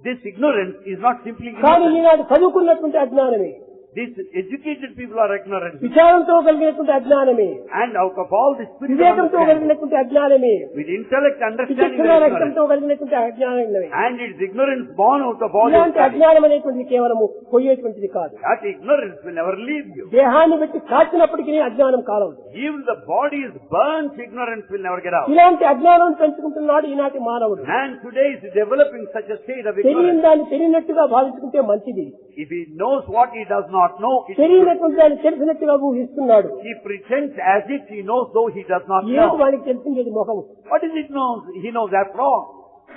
this ignorance is not simply కానీ ignorance. ఈనాడు చదువుకున్నటువంటి అజ్ఞానమే, These educated people are ignorant. విచారంతో కలిగినటువంటి అజ్ఞానమే, And out of all this spiritual వివేకంతో understanding, కలిగినటువంటి అజ్ఞానమే, with intellect understanding విచక్షణ the ignorance, రక్తంతో కలిగినటువంటి అజ్ఞానమే. and its ignorance born out of all your ఇలాంటి study. అజ్ఞానం అనేటువంటిది కేవలము పోయేటువంటిది కాదు. That ignorance will never leave you. దేహాన్ని బట్టి కాల్చినప్పటికీ అజ్ఞానం కాలం. Even the body is burnt, ignorance will never get out. ఇలాంటి అజ్ఞానం పెంచుకుంటున్నాడు ఈనాటి మానవుడు. Man today is developing such a state of తెలియని ignorance. దాన్ని తెలియనట్టుగా భావించుకుంటే మంచిది. If he knows what he does not know, తెలియనటువంటి దాన్ని తెలిసినట్టుగా ఊహిస్తున్నాడు. he pretends as if he knows though he does not ఏమిటి know. వాడికి తెలిసింది మొహము. What is it knows? He knows after all.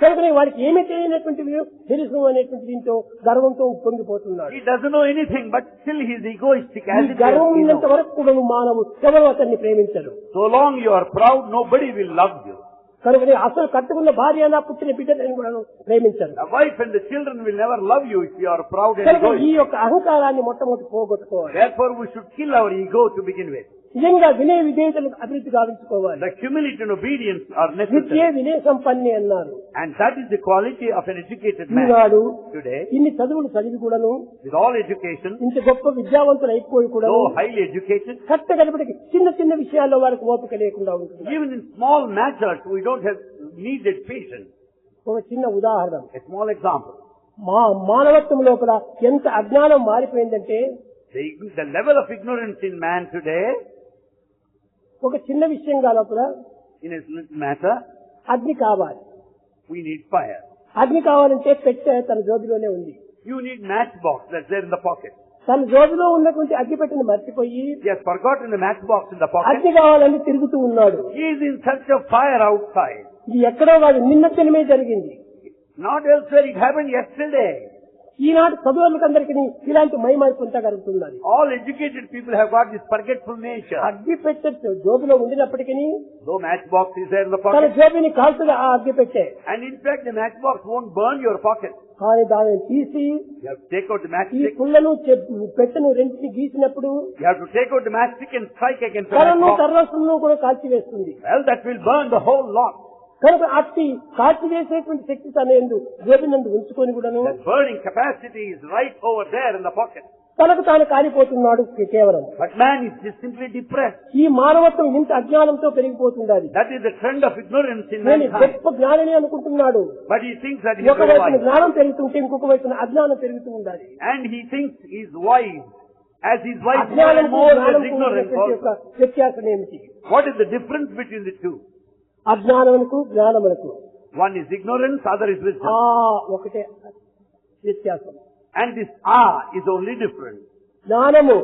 కనుక వాడికి ఏమీ తెలియనటువంటి తెలుసు అనేటువంటి దీంతో గర్వంతో పొంగిపోతున్నాడు. He doesn't know anything, but still he is egoistic ఈ as if గర్వం he ఉన్నంత knows. వరకు కూడా మానవు ఎవరు అతన్ని ప్రేమించరు. So long you are proud, nobody will love you. కనుక అసలు కట్టుకున్న భార్య నా పుట్టిన బిడ్డని కూడా ప్రేమించరు. The wife and the children will never love you if you are proud and కనుక ఈ egoistic. యొక్క అహంకారాన్ని మొట్టమొదటి పోగొట్టుకోవాలి. Therefore we should kill our ego to begin with. నిజంగా వినయ విధేయతలకు అభివృద్ధి గావించుకోవాలి. The humility and obedience are విద్యే necessary. వినయ సంపన్నే అన్నారు. And that is the quality of an educated man. Eenadu Today, ఇన్ని చదువులు చదివి కూడాను with all education, ఇంత గొప్ప విద్యావంతులు అయిపోయి కూడా though highly educated, కట్టగలిపటికి చిన్న చిన్న విషయాల్లో వారికి ఓపిక లేకుండా ఉంటుంది. even in small matters we don't have needed patience. ఒక చిన్న ఉదాహరణ, A small example. మానవత్వం లోపల ఎంత అజ్ఞానం మారిపోయిందంటే The level of ignorance in man today, ఒక చిన్న విషయంగా లోపల in a little matter, అగ్ని కావాలి. we need fire. అగ్ని కావాలంటే పెట్టె తన జోబిలోనే ఉంది. You need matchbox that's there in the pocket. తన జోబిలో ఉన్నటువంటి అగ్గి పెట్టెను మర్చిపోయి He has forgotten the matchbox in the pocket. అగ్ని కావాలని తిరుగుతూ ఉన్నాడు. He is in search of fire outside. ఇది ఎక్కడో కాదు, నిన్న దినమే జరిగింది. Not elsewhere, it happened yesterday. ఈనాటి చదువులందరికీ ఇలాంటి మైమార్పు అంతా కలుగుతున్నది. All educated people have got this forgetful nature. అగ్గి పెట్టె జోబిలో ఉండినప్పటికీ Though matchbox is there in the తన pocket, జోబిని కాల్చుగా ఆ అగ్గి పెట్టె, and in fact the matchbox won't burn your pocket. కానీ దానిని తీసి You have to take out the ఈ matchstick. పుల్లను పెట్టెను రెంటిని గీసినప్పుడు You have to take out the matchstick and strike against the కర్రను matchbox. కర్రసులను కూడా కాల్చివేస్తుంది. Well, that will burn the whole lot. కనుక అట్టి కాల్చివేసేటువంటి శక్తి తన యందు జోబినందు ఉంచుకొని కూడాను That burning capacity is right over there in the pocket. తనకు తాను కాలిపోతున్నాడు కేవలం. But man is just simply depressed. ఈ మానవత్వం ఇంత అజ్ఞానంతో పెరిగిపోతుండాలి. That is the trend of ignorance in నేను mankind. గొప్ప జ్ఞాని అనుకుంటున్నాడు. But he thinks that he is ఒక very వైపున wise. జ్ఞానం పెరుగుతుంటే ఇంకొక వైపున అజ్ఞానం పెరుగుతూ ఉండాలి. And he thinks he is wise. As he is wise, more అజ్ఞానం and more is ignorance జ్ఞానం యొక్క also. వ్యత్యాసం ఏమిటి? What is the difference between the two? అజ్ఞానమునకు జ్ఞానమునకు One is ignorance, other is wisdom. ఒకటే వ్యత్యాసం. And this is only different. జ్ఞానము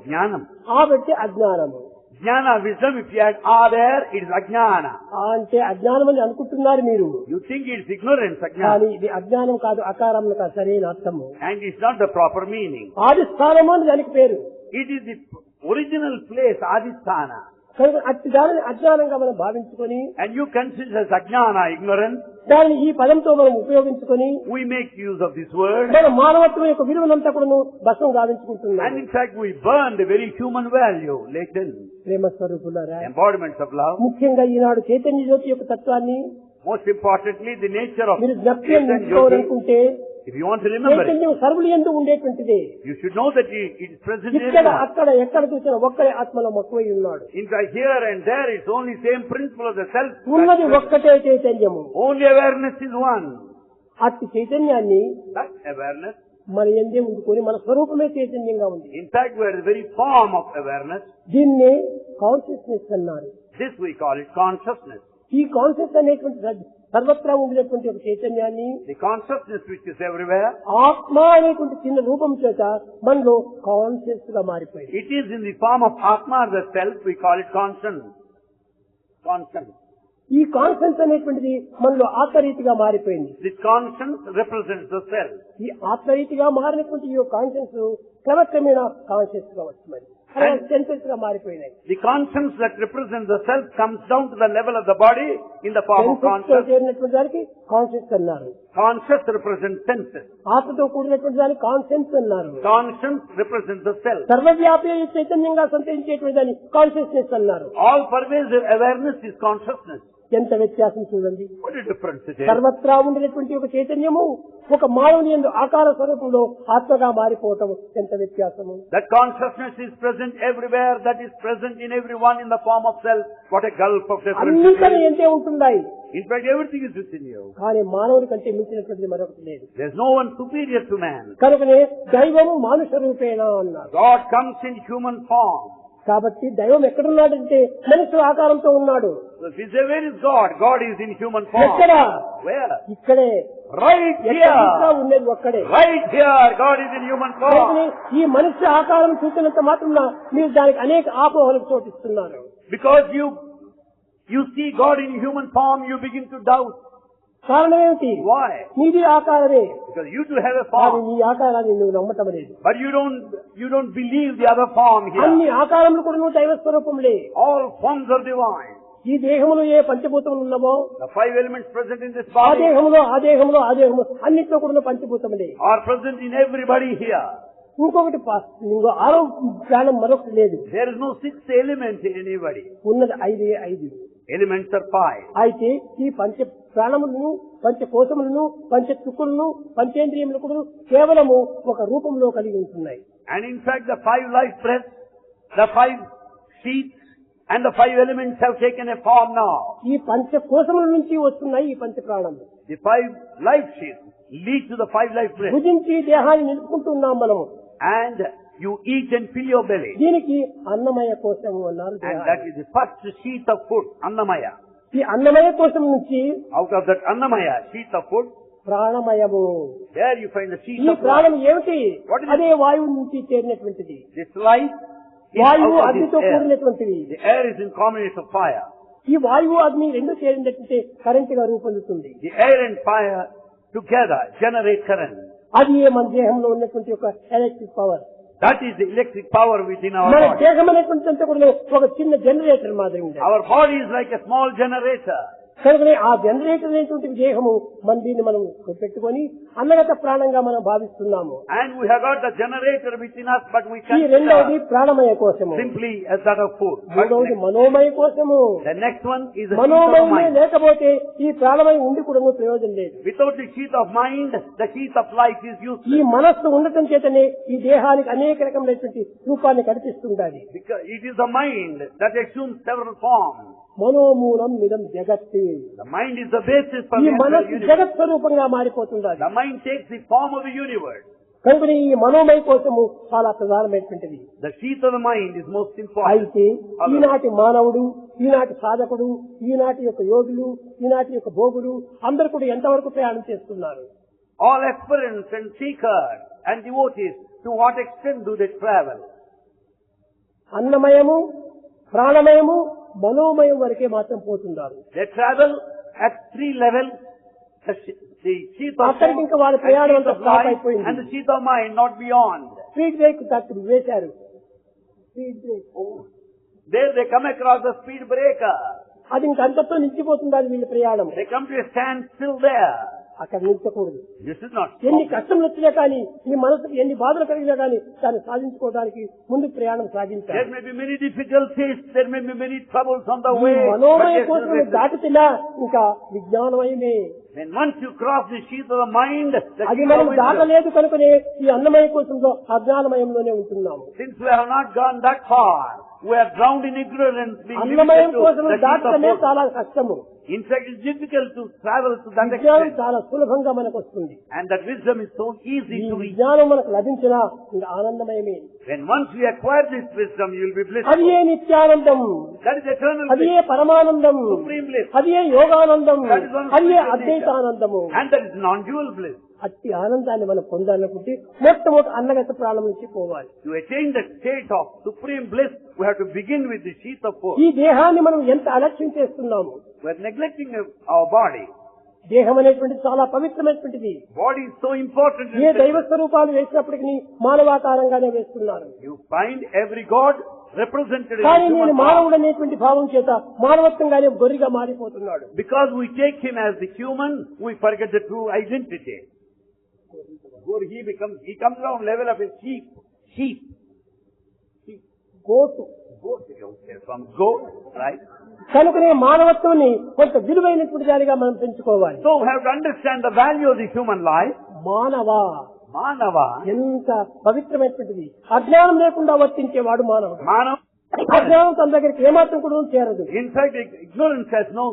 Jnanam. బట్టి అజ్ఞానము. Jnana, wisdom, if you add there, it is ajnana. అంటే అజ్ఞానం అని అనుకుంటున్నారు మీరు. You think it is ignorance, కానీ ajnana. ఇది అజ్ఞానం కాదు, అకారములు కాదు సరైన అర్థము. And it's not the proper meaning. ఆది స్థానము అని దానికి పేరు. It is the original place, adhisthana. కనుక అట్టి దానిని అజ్ఞానంగా మనం భావించుకొని And you consider as ajnana, ignorance. దానిని ఈ పదంతో మనం ఉపయోగించుకొని We make use of this word. మన మానవత్వం యొక్క విలువనంతా కూడా భస్మం And గావించుకుంటున్నాం. in fact, we burn the very human value latent. ప్రేమ స్వరూపులారా, Embodiments of love. ముఖ్యంగా ఈనాడు చైతన్య జ్యోతి యొక్క తత్వాన్ని Most importantly, the nature of మీరు జ్ఞప్తిగా Chaitanya Jyoti. నిలుపుకోవాలనుకుంటే If you want to remember it, చైతన్యం సర్వులు యందు ఉండేటువంటిదే. you should know that it is present in ఇక్కడ everyone. అక్కడ ఎక్కడ చూసినా ఒక్కడే ఆత్మలో మక్కువై ఉన్నాడు. In fact, here and there, it's only same principle of the self. ఉన్నది ఒక్కటే చైతన్యము. Only awareness is one. అట్టి చైతన్యాన్ని That awareness, మన యందే ఉండుకొని మన స్వరూపమే చైతన్యంగా ఉంది. in fact, we are the very form of awareness. దీన్నే కాన్షియస్నెస్ అన్నారు. This we call it consciousness. ఈ కాన్షియస్ అనేటువంటి సర్వత్రా ఉండినటువంటి ఒక చైతన్యాన్ని The consciousness which is everywhere, ఆత్మ అనేటువంటి చిన్న రూపం చేత మనలో కాన్షియస్ గా మారిపోయింది. it is in the form of Atma, the self, we call it conscience. Conscience. ఈ కాన్షియస్ అనేటువంటిది మనలో ఆత్మరీతిగా మారిపోయింది. This conscience represents the self. ఈ ఆత్మరీతిగా మారినటువంటి ఈ కాన్షియస్ క్రమక్రమేణా కాన్షియస్ గా వస్తుంది. సెన్సెస్ గా మారిపోయినాయి. The conscience that represents the self comes down to the level of the body in the form of conscience. చేరినటువంటి దానికి కాన్షియస్ అన్నారు. Conscious represents senses. ఆత్మతో కూడినటువంటి దానికి కాన్షియన్స్ అన్నారు. Conscience represents the self. సర్వవ్యాపి చైతన్యంగా సంతరించేటువంటి దాన్ని కాన్షియస్నెస్ అన్నారు. All pervasive awareness is consciousness. ఎంత వ్యత్యాసం చూడండి. What a difference it is. సర్వత్రా ఉండినటువంటి ఒక చైతన్యము ఒక మానవుని యందు ఆకార స్వరూపంలో ఆత్మగా మారిపోవటం ఎంత వ్యత్యాసము. That consciousness is present everywhere, that is present in everyone in the form of self. What a gulf of difference. అన్నింటినీ ఎంతే ఉంటున్నాయి. In fact, everything is within you. కానీ మానవుడి కంటే మించినటువంటిది మరొకటి లేదు. There's no one superior to man. కనుకనే దైవం మానుష రూపేణ అన్నారు. God comes in human form. కాబట్టి దైవం ఎక్కడున్నాడంటే మనిషి ఆకారంతో ఉన్నాడు. So if we say, where is God? God is in human form. ఎక్కడ? Where? ఇక్కడే. Right ఎక్కడ here. ఉండేది ఒక్కడే. Right here, God is in human కనుకనే form. ఈ మనిషి ఆకారం చూసినంత మాత్రం మీరు దానికి అనేక ఆపోహలకు చోటిస్తున్నారు. Because you see God in human form, you begin to doubt. కారణం ఏమిటి? Why? నీది ఆకారమే. Because you too have a కానీ form. నీ ఆకారాన్ని నువ్వు నమ్మటం లేదు. But you don't believe the other form అన్ని here. ఆకారములు కూడా నువ్వు దైవ స్వరూపంలే. All forms are divine. ఈ దేహములో ఏ పంచభూతములు ఉన్నామో The five elements present in this ఆ body దేహములో అన్నింటిలో కూడా పంచభూతములే. are present in everybody here. ఇంకొకటి ఆరో ప్రాణం మరొకటి లేదు. There is no sixth element in anybody. ఉన్నది ఐదు. Elements are five. అయితే ఈ పంచ ప్రాణములను పంచకోశములను పంచ చుక్కులను పంచేంద్రియములు కూడా కేవలము ఒక రూపంలో కలిగి ఉంటున్నాయి. And in fact, the five life breaths, the five sheaths, and the five elements have taken a form now. ఈ పంచకోశముల నుంచి వస్తున్నాయి ఈ పంచ ప్రాణములు. The five life sheaths lead to the five life breaths. భుజించి దేహాన్ని నిలుపుకుంటున్నాం మనము. And you eat and fill your belly. దీనికి అన్నమయ కోశము అన్నారు. And that is the first sheath of food, Annamaya. ఈ అన్నమయ కోశం నుంచి Out of that Annamaya, sheath of food, ప్రాణమయము. there you find the ఈ sheath of ప్రాణం life. ఏమిటి? What is it? అదే వాయువు నుంచి చేరినటువంటిది. This life is వాయువు out of అగ్నితో this air. కూడినటువంటిది. The air is in combination of fire. ఈ వాయువు అగ్ని రెండు చేరినట్టుంటే కరెంట్ గా రూపొందుతుంది. The air and fire together generate current. అది మన దేహంలో ఉన్నటువంటి ఒక electric power. That is the electric power within our మన body. దేహం అనేటువంటి కూడా ఒక చిన్న జనరేటర్ మాదిరి ఉంది. Our body is like a small generator. కనుకనే ఆ జనరేటర్ అనేటువంటి దేహము మన దీన్ని మనం పెట్టుకొని అన్నగత ప్రాణంగా మనం భావిస్తున్నాము. And we have got the generator within us, but we ఈ రెండవది ప్రాణమయ కోశము, simply as that of food. మూడవది మనోమయ కోశము. The next one is the sheath of మనోమయమే mind. లేకపోతే ఈ ప్రాణమయం ఉండి కూడా ప్రయోజనం లేదు. Without the sheath of mind, the sheath of life is ఈ useless. మనస్సు ఉండటం చేతనే ఈ దేహానికి అనేక రకమైనటువంటి రూపాన్ని కల్పిస్తుండాలి. Because it is the mind that assumes several forms. మనోమూలం మిదం జగత్తు. The mind is the basis for ఈ the entire మనస్సు universe. జగత్ స్వరూపంగా మారిపోతుండాలి. The mind takes the form of the universe. కనుక ఈ మనోమయ కోసము చాలా ప్రధానమైనటువంటిది. The sheath of the mind is most important. అయితే ఈనాటి మానవుడు, ఈనాటి సాధకుడు, ఈనాటి యొక్క యోగులు, ఈనాటి యొక్క భోగులు అందరూ కూడా ఎంతవరకు ప్రయాణం చేస్తున్నారు? All aspirants and seekers and devotees, to what extent do they travel? అన్నమయము, ప్రాణమయము, మనోమయం వరకే మాత్రం పోతున్నారు. They travel at 3 levels. The sheath of అక్కడికి form ఇంకా వాళ్ళ and ప్రయాణం sheath అంతా of స్టాప్ life అయిపోయింది. and the sheath of mind, not beyond. Speed break వేశారు. Speed break There they come across the speed breaker. అది ఇంక అంతతో నిలిచిపోతుండాలి వీళ్ళ ప్రయాణం. They come to a standstill there. అక్కడ నిలిచకూడదు. This is not ఎన్ని stop. కష్టం వచ్చినా కానీ, ఈ మనసుకు ఎన్ని బాధలు కలిగినా కానీ దాన్ని సాధించుకోవడానికి ముందు ప్రయాణం There సాగించాలి. may be many difficulties, there may be many troubles on the ఈ way. మనోమయ but కోసం yes, దాటినా ఇంకా విజ్ఞానమయమే. then once you cross the sheath of the mind, the అది sheath మనం of wisdom. దాటలేదు కనుకనే ఈ అన్నమయ కోసంలో అజ్ఞానమయంలోనే ఉంటున్నాము. Since we have not gone that far, we are drowned in ignorance. being అన్నమయం limited to కోసం the sheath of దాటడమే food. చాలా కష్టము. In fact, it's difficult to travel to that విజ్ఞానం extent. చాలా సులభంగా మనకు వస్తుంది. And that wisdom is so easy ఈ to reach. విజ్ఞానం మనకు లభించినా ఇంకా ఆనందమయమే. When once you acquire this wisdom, you will be అది blissful. A Nityanandam, That is eternal అది bliss. ఏ పరమానందం, Supreme bliss. అది ఏ Yoganandam, That is one of అది ఏ the అద్వైతానందము. And that is non-dual bliss. అట్టి ఆనందాన్ని మనం పొందాలనుకుంటే మొట్టమొదటి అన్నగత ప్రాణం నుంచి పోవాలి. To attain that state of supreme bliss, we have to begin with the sheath of food. ఈ దేహాన్ని మనం ఎంత అలక్ష్యం చేస్తున్నాము. We are neglecting our body. దేహం అనేటువంటిది చాలా పవిత్రమైనటువంటిది. Body is so important. ఏ దైవ స్వరూపాలు వేసినప్పటికీ మానవాకారంగానే వేస్తున్నారు. You find every god represented in కానీ human నేను form. మానవుడు అనేటువంటి భావం చేత మానవత్వంగానే గొర్రెగా మారిపోతున్నాడు. Because we take him as the human, we forget the true identity. He comes down level of a sheep. Sheep. Goat. Goat, okay, from goat, right? కనుకనే మానవత్వాన్ని కొంత విలువైనటువంటి దానిగా మనం పెంచుకోవాలి. So we have to understand the value of the human life. మానవ Manava. ఎంత పవిత్రమైనటువంటిది. అజ్ఞానం లేకుండా వర్తించేవాడు మానవుడు. Manav. అజ్ఞానం తన దగ్గరికి ఏమాత్రం కూడా చేరదు. In fact, ignorance has no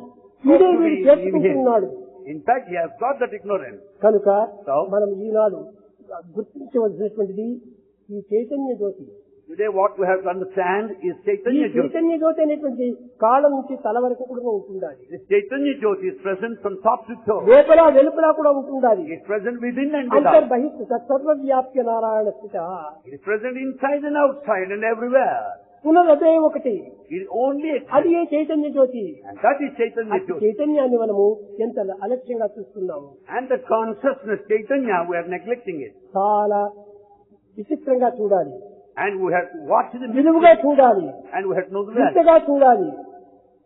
వీడే scope to వీడు be in him. చేర్చుకుంటున్నాడు. In fact, he has got that ignorance. కనుక So? మనం ఈనాడు గుర్తించవలసినటువంటిది ఈ చైతన్య జ్యోతి. Today what we have to understand is ఈ Chaitanya Jyoti. చైతన్య జ్యోతి అనేటువంటి కాళ్ళ నుంచి తల వరకు కూడా ఉంటుండాలి. This Chaitanya Jyoti is present from top to toe. లోపల వెలుపల కూడా ఉంటుండాలి. It is present within and without. అంతర్బహిష్ట సర్వవ్యాప్య Narayana స్థిత. It is present inside and outside and everywhere. పునరదే ఒకటి. It only అది exists. A Chaitanya Jyothi. And that is Chaitanya అట్టి Jyoti. చైతన్యాన్ని మనము ఎంత అలక్ష్యంగా చూస్తున్నాము. And the consciousness Chaitanya, we are neglecting it. చాలా విచిత్రంగా చూడాలి. And we have to watch the విలువగా చూడాలి. and we have to know the value. ఇంతగా చూడాలి.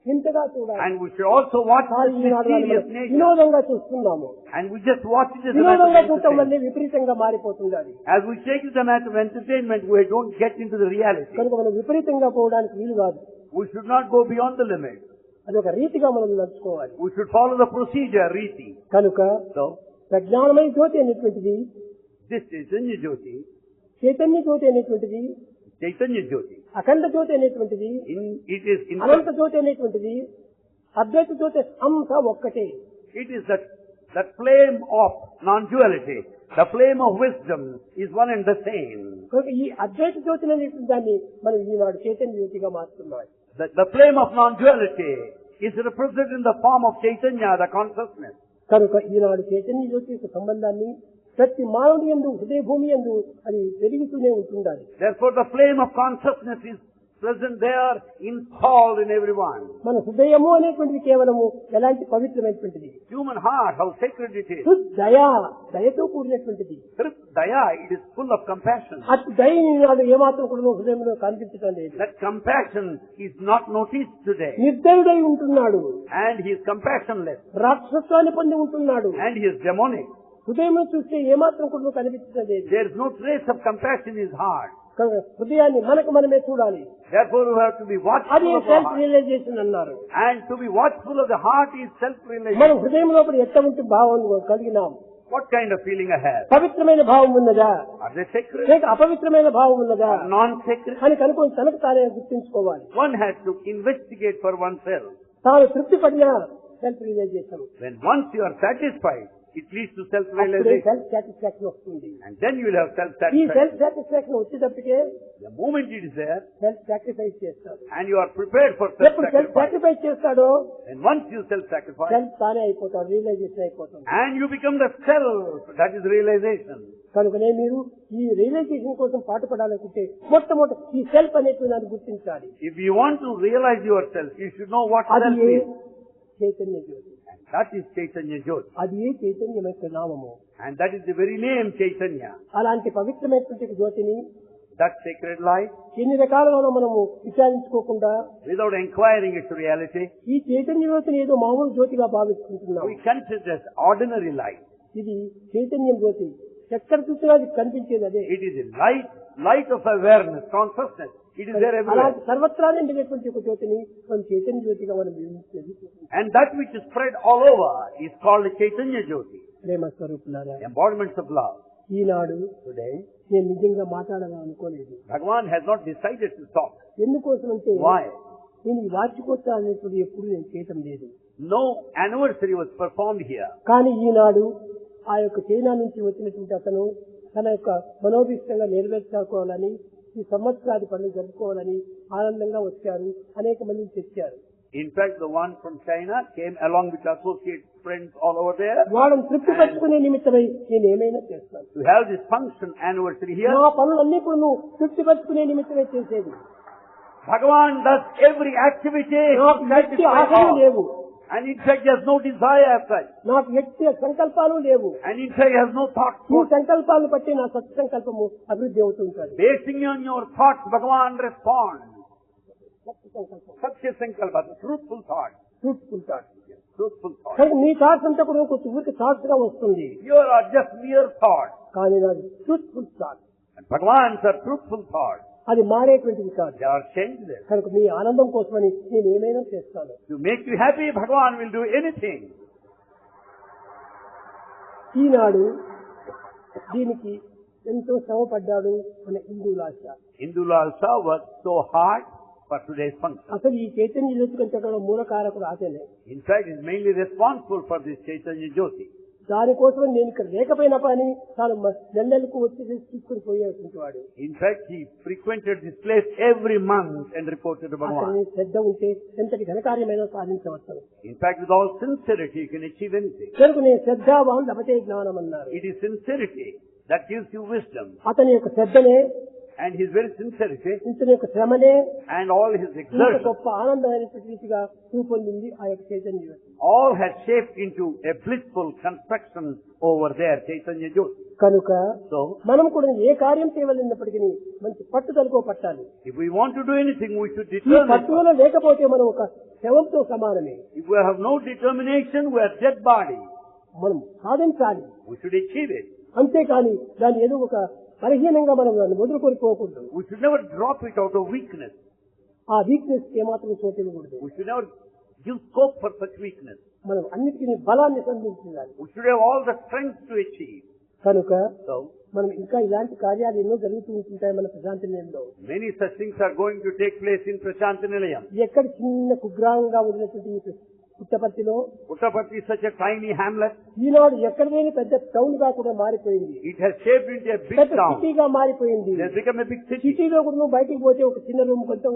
ఇంతగా చూడాలి. And we should also watch కానీ the ఈనాడు మనం mysterious nature. వినోదంగా చూస్తున్నాము. And we just watch it as a matter వినోదంగా of చూడటం entertainment. వల్లే విపరీతంగా మారిపోతుండాలి. As we take it as a matter of entertainment, we don't get into the reality. కనుక మనం విపరీతంగా పోవడానికి వీలు కాదు. We should not go beyond the limit. అది ఒక రీతిగా మనం నడుచుకోవాలి. We should follow the procedure, Riti. కనుక So, ప్రజ్ఞానమయ జ్యోతి అనేటువంటిది, this Chaitanya Jyoti, చైతన్య జ్యోతి అనేటువంటిది, Chaitanya Jyoti, అఖండ జ్యోతి అనేటువంటిది, it is in అనంత జ్యోతి అనేటువంటిది, అద్వైత జ్యోతి అంశ ఒక్కటే. it is that flame of non-duality. The flame of wisdom is one and the same. కనుక ఈ అద్వైత జ్యోతి అనేటువంటి దాన్ని మనం ఈనాడు Chaitanya జ్యోతిగా మారుతున్నాం. The flame of non-duality is represented in the form of Chaitanya, the consciousness. కనుక ఈనాడు చైతన్య జ్యోతి యొక్క సంబంధాన్ని ప్రతి మానవుని యందు, హృదయ భూమి యందు అది వెలుగుతూనే ఉంటుండాలి. Therefore, the flame of consciousness is present there, installed in everyone. మన హృదయము అనేటువంటిది కేవలము ఎలాంటి పవిత్రమైనటువంటిది. Human heart, how sacred it is. దయా, దయతో కూడినటువంటిది. Daya, it is full of compassion. అటు దయని నాడు ఏమాత్రం కూడా హృదయంలో కనిపించడం లేదు. That compassion is not noticed today. నిర్దయుడై ఉంటున్నాడు. And he is compassionless. రాక్షసత్వాన్ని పొంది ఉంటున్నాడు. And he is demonic. హృదయం చూస్తే ఏమాత్రం కూడా కనిపించడం లేదు. There is no trace of compassion in his heart. హృదయాన్ని మనకు మనమే చూడాలి. Therefore we have to be watchful అది of our self heart. Realisation అన్నారు. And to be watchful of the heart is మనం self-realization. హృదయం లోపల ఎంత ఉంటే భావం కలిగినాం. What kind of feeling I have? పవిత్రమైన భావం ఉన్నదా, Are they sacred? లేక అపవిత్రమైన భావం ఉన్నదా Or non-sacred? అని కనుక్కొని తనకు తానే గుర్తించుకోవాలి. One has to investigate for oneself. తాను తృప్తి పడిన self realisation, When once you are satisfied, it leads to అప్పుడే self-realization. సెల్ఫ్ సాటిస్ఫాక్షన్ వస్తుంది. And then you will have ఈ self-satisfaction. సెల్ఫ్ సాటిస్ఫాక్షన్ వచ్చేటప్పటికే The moment it is there, self sacrifice చేస్తాడు. and you are prepared for ఎప్పుడు self self-sacrifice, sacrifice చేస్తాడో and once you self-sacrifice, self తానే అయిపోతాడు, realisation అయిపోతుంది. and you become the self, that is realization. కనుకనే మీరు ఈ రియలైజేషన్ కోసం పాటుపడాలనుకుంటే మొట్టమొదటి ఈ సెల్ఫ్ అనేటువంటి దాన్ని గుర్తించాలి. If you want to realize yourself, you should know what అది self A is. Chaitanya Jyothi, That is Chaitanya Jyoti. అది ఏ చైతన్యం యొక్క నామము. And that is the very name Chaitanya. అలాంటి పవిత్రమైనటువంటి జ్యోతిని That sacred light, ఎన్ని రకాలుగా మనము విచారించుకోకుండా without inquiring its reality, ఈ చైతన్య జ్యోతిని ఏదో మామూలు జ్యోతిగా భావిస్తుంటున్నాం. we consider as ordinary light. ఇది చైతన్యం జ్యోతి, ఎక్కడ చూసినా అది కనిపించేది అదే. It is a light of awareness, consciousness. It is there everywhere. అలాంటి సర్వత్రా నిండినటువంటి ఒక జ్యోతిని మనం చైతన్య జ్యోతిగా మనం నిర్మించేది. And that which is spread all over is called Chaitanya Jyoti, ప్రేమ స్వరూపులారా, embodiments of love. Eenadu Today, నేను నిజంగా మాట్లాడాలని అనుకోలేదు. Bhagavan has not decided to talk. ఎందుకోసం అంటే Why? నేను ఈ వార్షికోత్సవం అనేటువంటి ఎప్పుడు నేను చేయటం లేదు. No anniversary was performed here. కానీ ఈనాడు ఆ యొక్క చైనా నుంచి వచ్చినటువంటి అతను తన యొక్క మనోభిష్టంగా నెరవేర్చుకోవాలని, ఈ సంవత్సరాది పండుగ జరుపుకోవాలని ఆనందంగా వచ్చారు. అనేక మందిని తెచ్చారు. In fact, the one from China came along with associate friends all over there వాళ్ళని తృప్తి పరుచుకునే నిమిత్తమై నేను ఏమైనా చేస్తాను. to have this function anniversary here. నా పనులన్నీ కూడా నువ్వు తృప్తి పరుచుకునే నిమిత్తమే చేసేది. Bhagavan does every activity నాకు to ఎట్టి satisfy ఆశలు all. లేవు, And in fact, he has no desire as such. నాకు ఎట్టి సంకల్పాలు లేవు. And in fact, he has no thoughts. ఈ సంకల్పాలను బట్టి నా సత్సంకల్పము అభివృద్ధి అవుతుంటుంది. Basing on your thoughts, Bhagavan responds. సత్సంకల్పం, Satya Sankalpa, the truthful thought. Truthful thought. Truthful thought. కానీ నీ థాట్స్ అంతా కూడా ఒక ఊరికి థాట్స్ గా వస్తుంది. Here are just mere thoughts. కానీ నాది truthful thought, And Bhagavan's are truthful thoughts. అది మారేటువంటిది కాదు. They are changeless. కనుక మీ ఆనందం కోసమని నేను ఏమైనా చేస్తాను. To make you happy, Bhagavan will do anything. ఈనాడు దీనికి ఎంతో శ్రమపడ్డాడు మన హిందూలాశ. Indulal Shah worked so hard for today's function. అసలు ఈ చైతన్య జ్యోతి కంటే కూడా మూలకారకుడు అతనే. In fact, he is mainly responsible for this Chaitanya Jyoti. దానికోసం నేను ఇక్కడ లేకపోయినా పని తాను నెలలకు వచ్చి తీసుకుని పోయేటువంటి వాడు. In fact, he frequented this place every month and reported to అతని Bhagavan. శ్రద్ధ ఉంటే ఎంతటి ఘనకార్యమైనా సాధించవచ్చు. In fact, with all sincerity, you can achieve anything. కనుక నేను శ్రద్ధావాన్ లభతే జ్ఞానం అన్నారు. It is sincerity that gives you wisdom. అతని యొక్క శ్రద్ధనే, And his very sincerity ఇతని యొక్క శ్రమనే and all his ఇంత exertion, గొప్ప ఆనందమైనటువంటి రీతిగా రూపొందింది ఆ యొక్క చైతన్య జ్యోతి. all has shaped into a blissful construction over there, Chaitanya Jyoti. కనుక So, మనం కూడా ఏ కార్యం చేయవలసినప్పటికీ మంచి పట్టుదలకో పట్టాలి. if we want to do anything, we should ఈ determine. పట్టుదల లేకపోతే మనం ఒక శవంతో సమానమే. If we have no determination, we are dead body. మనం సాధించాలి, We should achieve it. అంతేకాని దాన్ని ఏదో ఒక బలహీనంగా మనం దాన్ని వదులుకొనిపోకూడదు. We should never drop it out of weakness. ఆ వీక్నెస్ ఏమాత్రం చోటు ఇవ్వకూడదు. We should never give scope for such weakness. మనం అన్నిటికీ బలాన్ని సంధించాలి. We should have all the strength to achieve. కనుక So, మనం ఇంకా ఇలాంటి కార్యాలు ఎన్నో జరుగుతూ ఉంటుంటాయి మన ప్రశాంతి నిలయంలో. many such things are going to take place in Prashantinilayam. ఎక్కడ చిన్న కుగ్రామంగా ఉన్నటువంటి పుట్టపర్తిలో Puttaparthi is such a tiny hamlet. ఈనాడు ఎక్కడ లేని పెద్ద టౌన్ గా కూడా మారిపోయింది. It has shaped into a big పెద్ద town. సిటీగా మారిపోయింది. It has become a big city. సిటీలో కూడా నువ్వు బయటికి పోతే ఒక చిన్న రూమ్ కొంత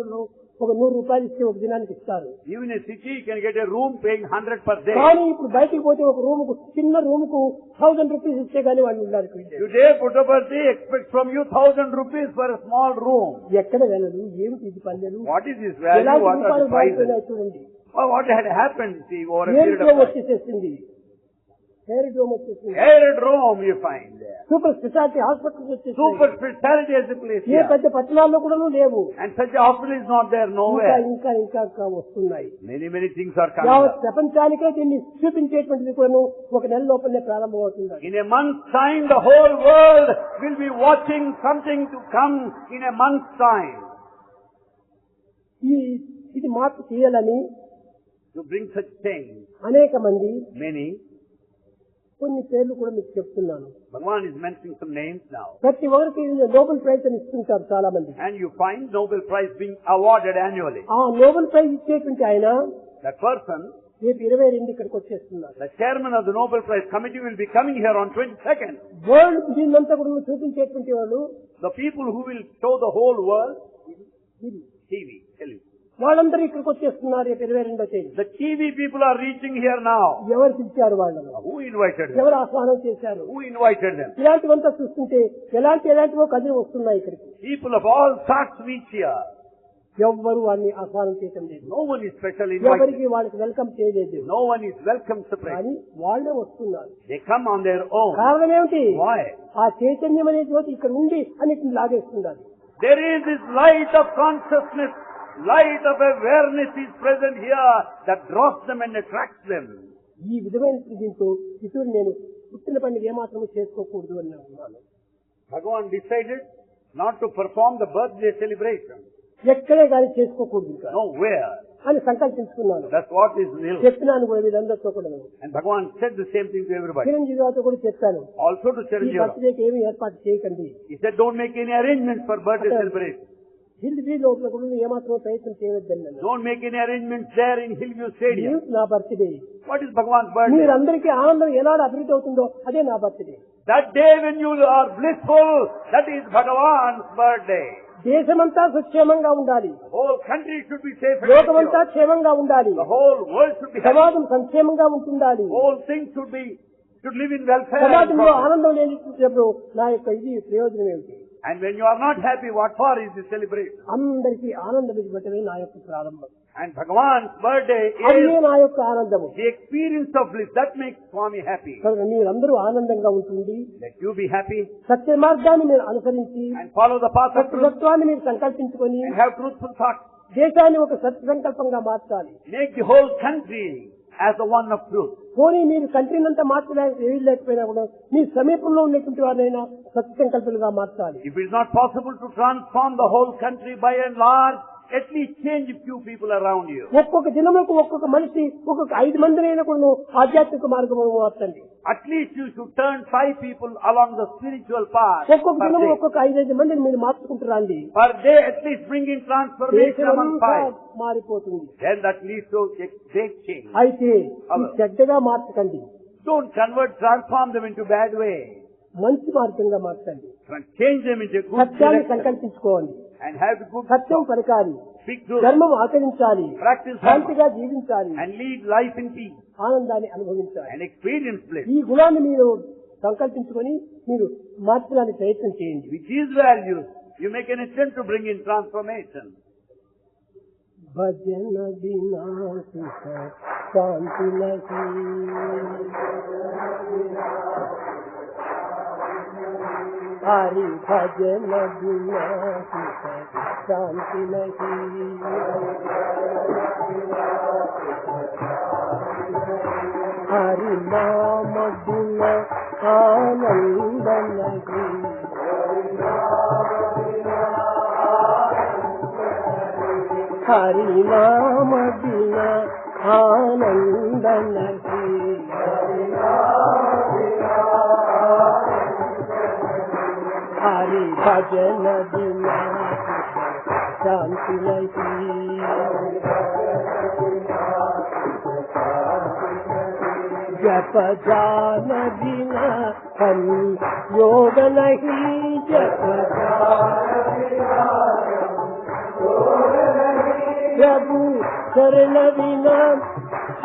ఒక 100 రూపాయలు ఇస్తే ఒక దినానికి ఇస్తారు. Even in a city, you can get a room paying 100 per day. కానీ ఇప్పుడు బయటికి పోతే ఒక రూమ్ కు చిన్న రూమ్ కు 1000 రూపీస్ ఇస్తే గానీ వాళ్ళు ఉండాలి. Today, Puttaparthi expects from you 1000 rupees for a small room. ఎక్కడ వెళ్ళదు, ఏమిటి ఇది పల్లెలు, What is this value? ఎలాంటి What are రూపాయలు the prices? మారిపోయినాయి చూడండి. Well, what had happened, see, over a air period drome of time? వచ్చేసేసింది. ఎయిర్ డ్రోమ్ వచ్చేసింది. Aerodrome you find there. Super speciality hospitals వచ్చేసింది. Super speciality as a place a here. పెద్ద పట్టణాల్లో కూడా లేవు. And such a hospital is not there ఇంకా nowhere. ఇంకా ఇంకా వస్తున్నాయి. Many things are coming యావత్ up. ప్రపంచానికే దీన్ని చూపించేటువంటిది కూడా ఒక నెల లోపలనే ప్రారంభమవుతుంది. In a month's time, the whole world will be watching something to come in a month's time. ఇది మార్పు చేయాలని To bring such change, అనేక మంది many, కొన్ని పేర్లు కూడా మీకు చెప్తున్నాను. Bhagavan is mentioning some names now. ప్రతి ఒక్కరికి నోబెల్ ప్రైజ్ అని ఇస్తుంటారు చాలా మంది. And you find Nobel Prize being awarded annually. ఆ నోబెల్ ప్రైజ్ ఇచ్చేటువంటి ఆయన That person, రేపు 22 ఇక్కడికి వచ్చేస్తున్నారు. the chairman of the Nobel Prize committee, will be coming here on 22nd. World దీన్నంతా కూడా చూపించేటువంటి వాళ్ళు The people who will show the whole world, TV, television. వాళ్ళందరూ ఇక్కడికి వచ్చేస్తున్నారు రేపు 22వ తేదీ. The TV people are reaching here now. ఎవరు పిలిచారు వాళ్ళను, Who invited them? ఎవరు ఆహ్వానం చేశారు, Who invited them? ఇలాంటివంతా చూస్తుంటే ఎలాంటివో కదిలి వస్తున్నాయి ఇక్కడికి. People of all sorts reach here. ఎవ్వరు వారిని ఆహ్వానం చేయటం లేదు. No one is specially invited. ఎవరికి వాళ్ళకి వెల్కమ్ చేయలేదు. No one is welcome separately. కానీ వాళ్ళే వస్తున్నారు. They come on their own. కారణం ఏమిటి? Why? ఆ చైతన్యం అనే జ్యోతి ఇక్కడ ఉండి అన్నిటిని లాగేస్తున్నారు. There is this light of consciousness, light of awareness is present here that draws them and attracts them. ఈ విధమైన దీంతో ఇటువంటి నేను పుట్టిన పండుగ ఏమాత్రము చేసుకోకూడదు అని అన్నాను. Bhagavan decided not to perform the birthday celebration. ఎక్కడే కానీ చేసుకోకూడదు ఇంకా Nowhere. అని సంకల్పించుకున్నాను. That's what is will. చెప్తున్నాను కూడా వీళ్ళందరితో కూడా. And Bhagavan said the same thing to everybody. చిరంజీవితో కూడా చెప్పాను, Also to ఈ Chiranjeevi. బర్త్డేకి ఏమీ ఏర్పాటు చేయకండి. He said, don't make any arrangements for birthday celebration. Hindi లోపల కూడా ఏమాత్రం ప్రయత్నం చేయవద్దని. Don't make any arrangements there in Hillview Stadium. నా birthday. What is Bhagavan's birthday? మీరందరికీ ఆనందం ఎలాంటి అభివృద్ధి అవుతుందో అదే నా birthday. That day when you are blissful, that is Bhagavan's birthday. దేశమంతా సుక్షేమంగా ఉండాలి. The whole country should be safe and లోకమంతా secure. క్షేమంగా ఉండాలి. The whole world should be happy. సమాజం సంక్షేమంగా ఉంటుండాలి. Whole things should live in welfare. సమాజంలో ఆనందం లేనిప్పుడు నా యొక్క ఇది ప్రయోజనం ఏమిటి? And when you are not happy, what for is the celebration? అందరికీ ఆనందం ఇవ్వటమే నా యొక్క ప్రారంభం. And Bhagavan's birthday అదే is నా యొక్క ఆనందము. the experience of bliss. That makes Swami happy. కనుక మీరందరూ ఆనందంగా ఉంటుంది, Let you be happy సత్య మార్గాన్ని మీరు అనుసరించి and follow the path of truth సత్యత్వాన్ని మీరు సంకల్పించుకొని and have truthful thoughts. దేశాన్ని ఒక సత్య సంకల్పంగా మార్చాలి. Make the whole country as the one of truth. పోనీ మీరు కంట్రీని అంతా మార్చలేకపోయినా కూడా మీ సమీపంలో ఉన్నటువంటి వారినైనా సత్య సంకల్పంగా మార్చాలి. If it is not possible to transform the whole country by and large, at least change a few people around you. ఒక్కొక్క దినములకు ఒక్కొక్క మనిషి ఒక్కొక్క 5 మందినైనా కూడా ఆధ్యాత్మిక మార్గంలో మార్చండి. At least you should turn 5 people along the spiritual path. ఒక్కొక్క Per దినము day. ఒక్కొక్క 5 మందిని మీరు మార్చుకుంటారండి. Per day, at least bring in transformation among 5. మారిపోతుంది. Then that leads to a great change. అయితే ఈ చెడ్డగా మార్చకండి, Don't transform them into bad way. మంచి మార్గంగా మార్చండి. Change them into good సత్యాన్ని direction. సంకల్పించుకోండి. And have the good సత్యం పలకాలి, speak truth. ధర్మం ఆచరించాలి, Practice dharma. శాంతిగా జీవించాలి, And lead life in peace. ఆనందాన్ని అనుభవించాలి. And experience bliss. ఈ గుణాన్ని మీరు సంకల్పించుకొని మీరు మార్చడానికి ప్రయత్నం చేయండి. With these values, you make an attempt to bring in transformation. భజన బినా సుఖ శాంతి నహి, హరి భజన బినా సుఖ శాంతి నహి, హరి నామ బినా ఆనంద నహి, హరి నామ బినా ఆనంద నహి, హరి భజన బినా శాంతి నహి. जप जान बिना संयोग नहीं, जप प्रभु शरण बिना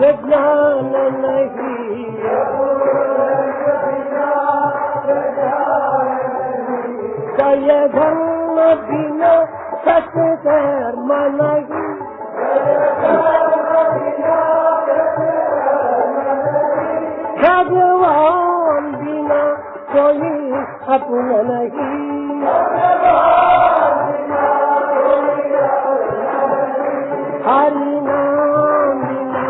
ज्ञान नहीं, जय धर्म बिना सत्कर्म नहीं, भगवान बिना कोई अपना नहीं, हरि नाम बिना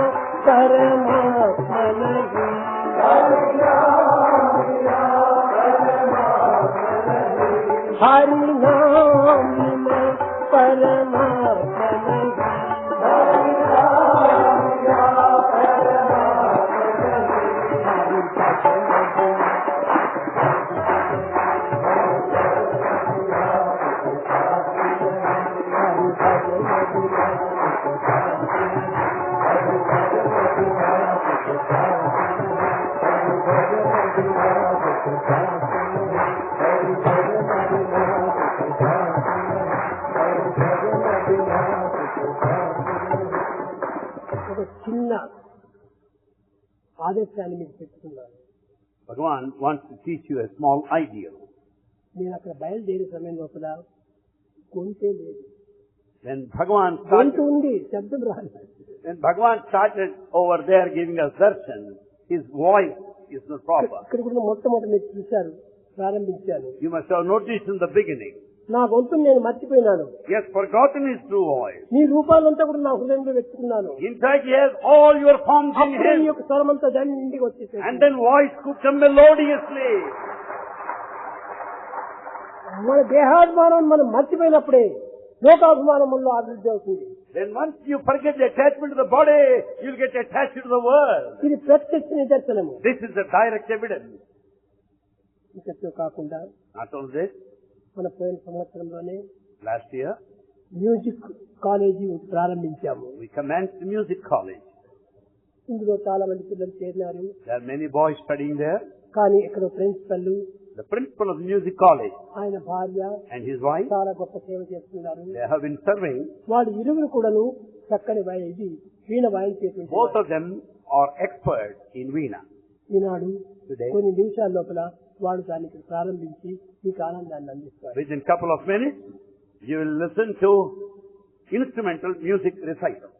परमात्मा नहीं, हरि नाम बिना परमात्मा ఒక చిన్న ఆదేశాన్ని మీకు చెప్తున్నాను. Bhagavan wants to teach you a small ideal. నేను అక్కడ బయలుదేరే సమయం లోపల గొంతే లేదు. When Bhagavan గొంతు ఉంది, శబ్దం రాలేదు. When Bhagavan started over there giving us darshan, his voice is not proper. ఇక్కడ కూడా మొట్టమొదటి మీరు చూశారు, ప్రారంభించాను. You must have noticed in the beginning. నా గొంతును నేను మర్చిపోయినాను. He has forgotten his true voice. నీ రూపాలంతా కూడా నా హృదయంలో వెతుకున్నాను. In fact, he has all your forms in అప్పుడే ఈ him. యొక్క స్వరమంతా దాని ఇంటికి వచ్చేసేది. And then voice could come melodiously. మన దేహాభిమానం మనం మర్చిపోయినప్పుడే లోకాభిమానంలో అభివృద్ధి అవుతుంది. Then once you forget the attachment to the body, you'll get attached to the world. ఇది ప్రత్యక్ష నిదర్శనము. This is the direct evidence. ఇంకతో కాకుండా Not only this, మన పోయిన సంవత్సరంలోనే last year, మ్యూజిక్ కాలేజీ ప్రారంభించాము. we commenced the music college. ఇందులో చాలా మంది పిల్లలు చేరినారు. There are many boys studying there. కానీ ఇక్కడ principal, The principal of the music college ఆయన భార్య and his wife, చాలా గొప్ప సేవ చేస్తున్నారు. they have been serving. వాళ్ళు ఇరువురు కూడాను చక్కని ఇది వీణ వాయించేటువంటి Both of them are experts in Veena. Eenadu Today, కొన్ని నిమిషాల లోపల వాడు దాన్ని ప్రారంభించి మీకు ఆనందాన్ని అందిస్తారు. within a couple of minutes, you will listen to instrumental music recital.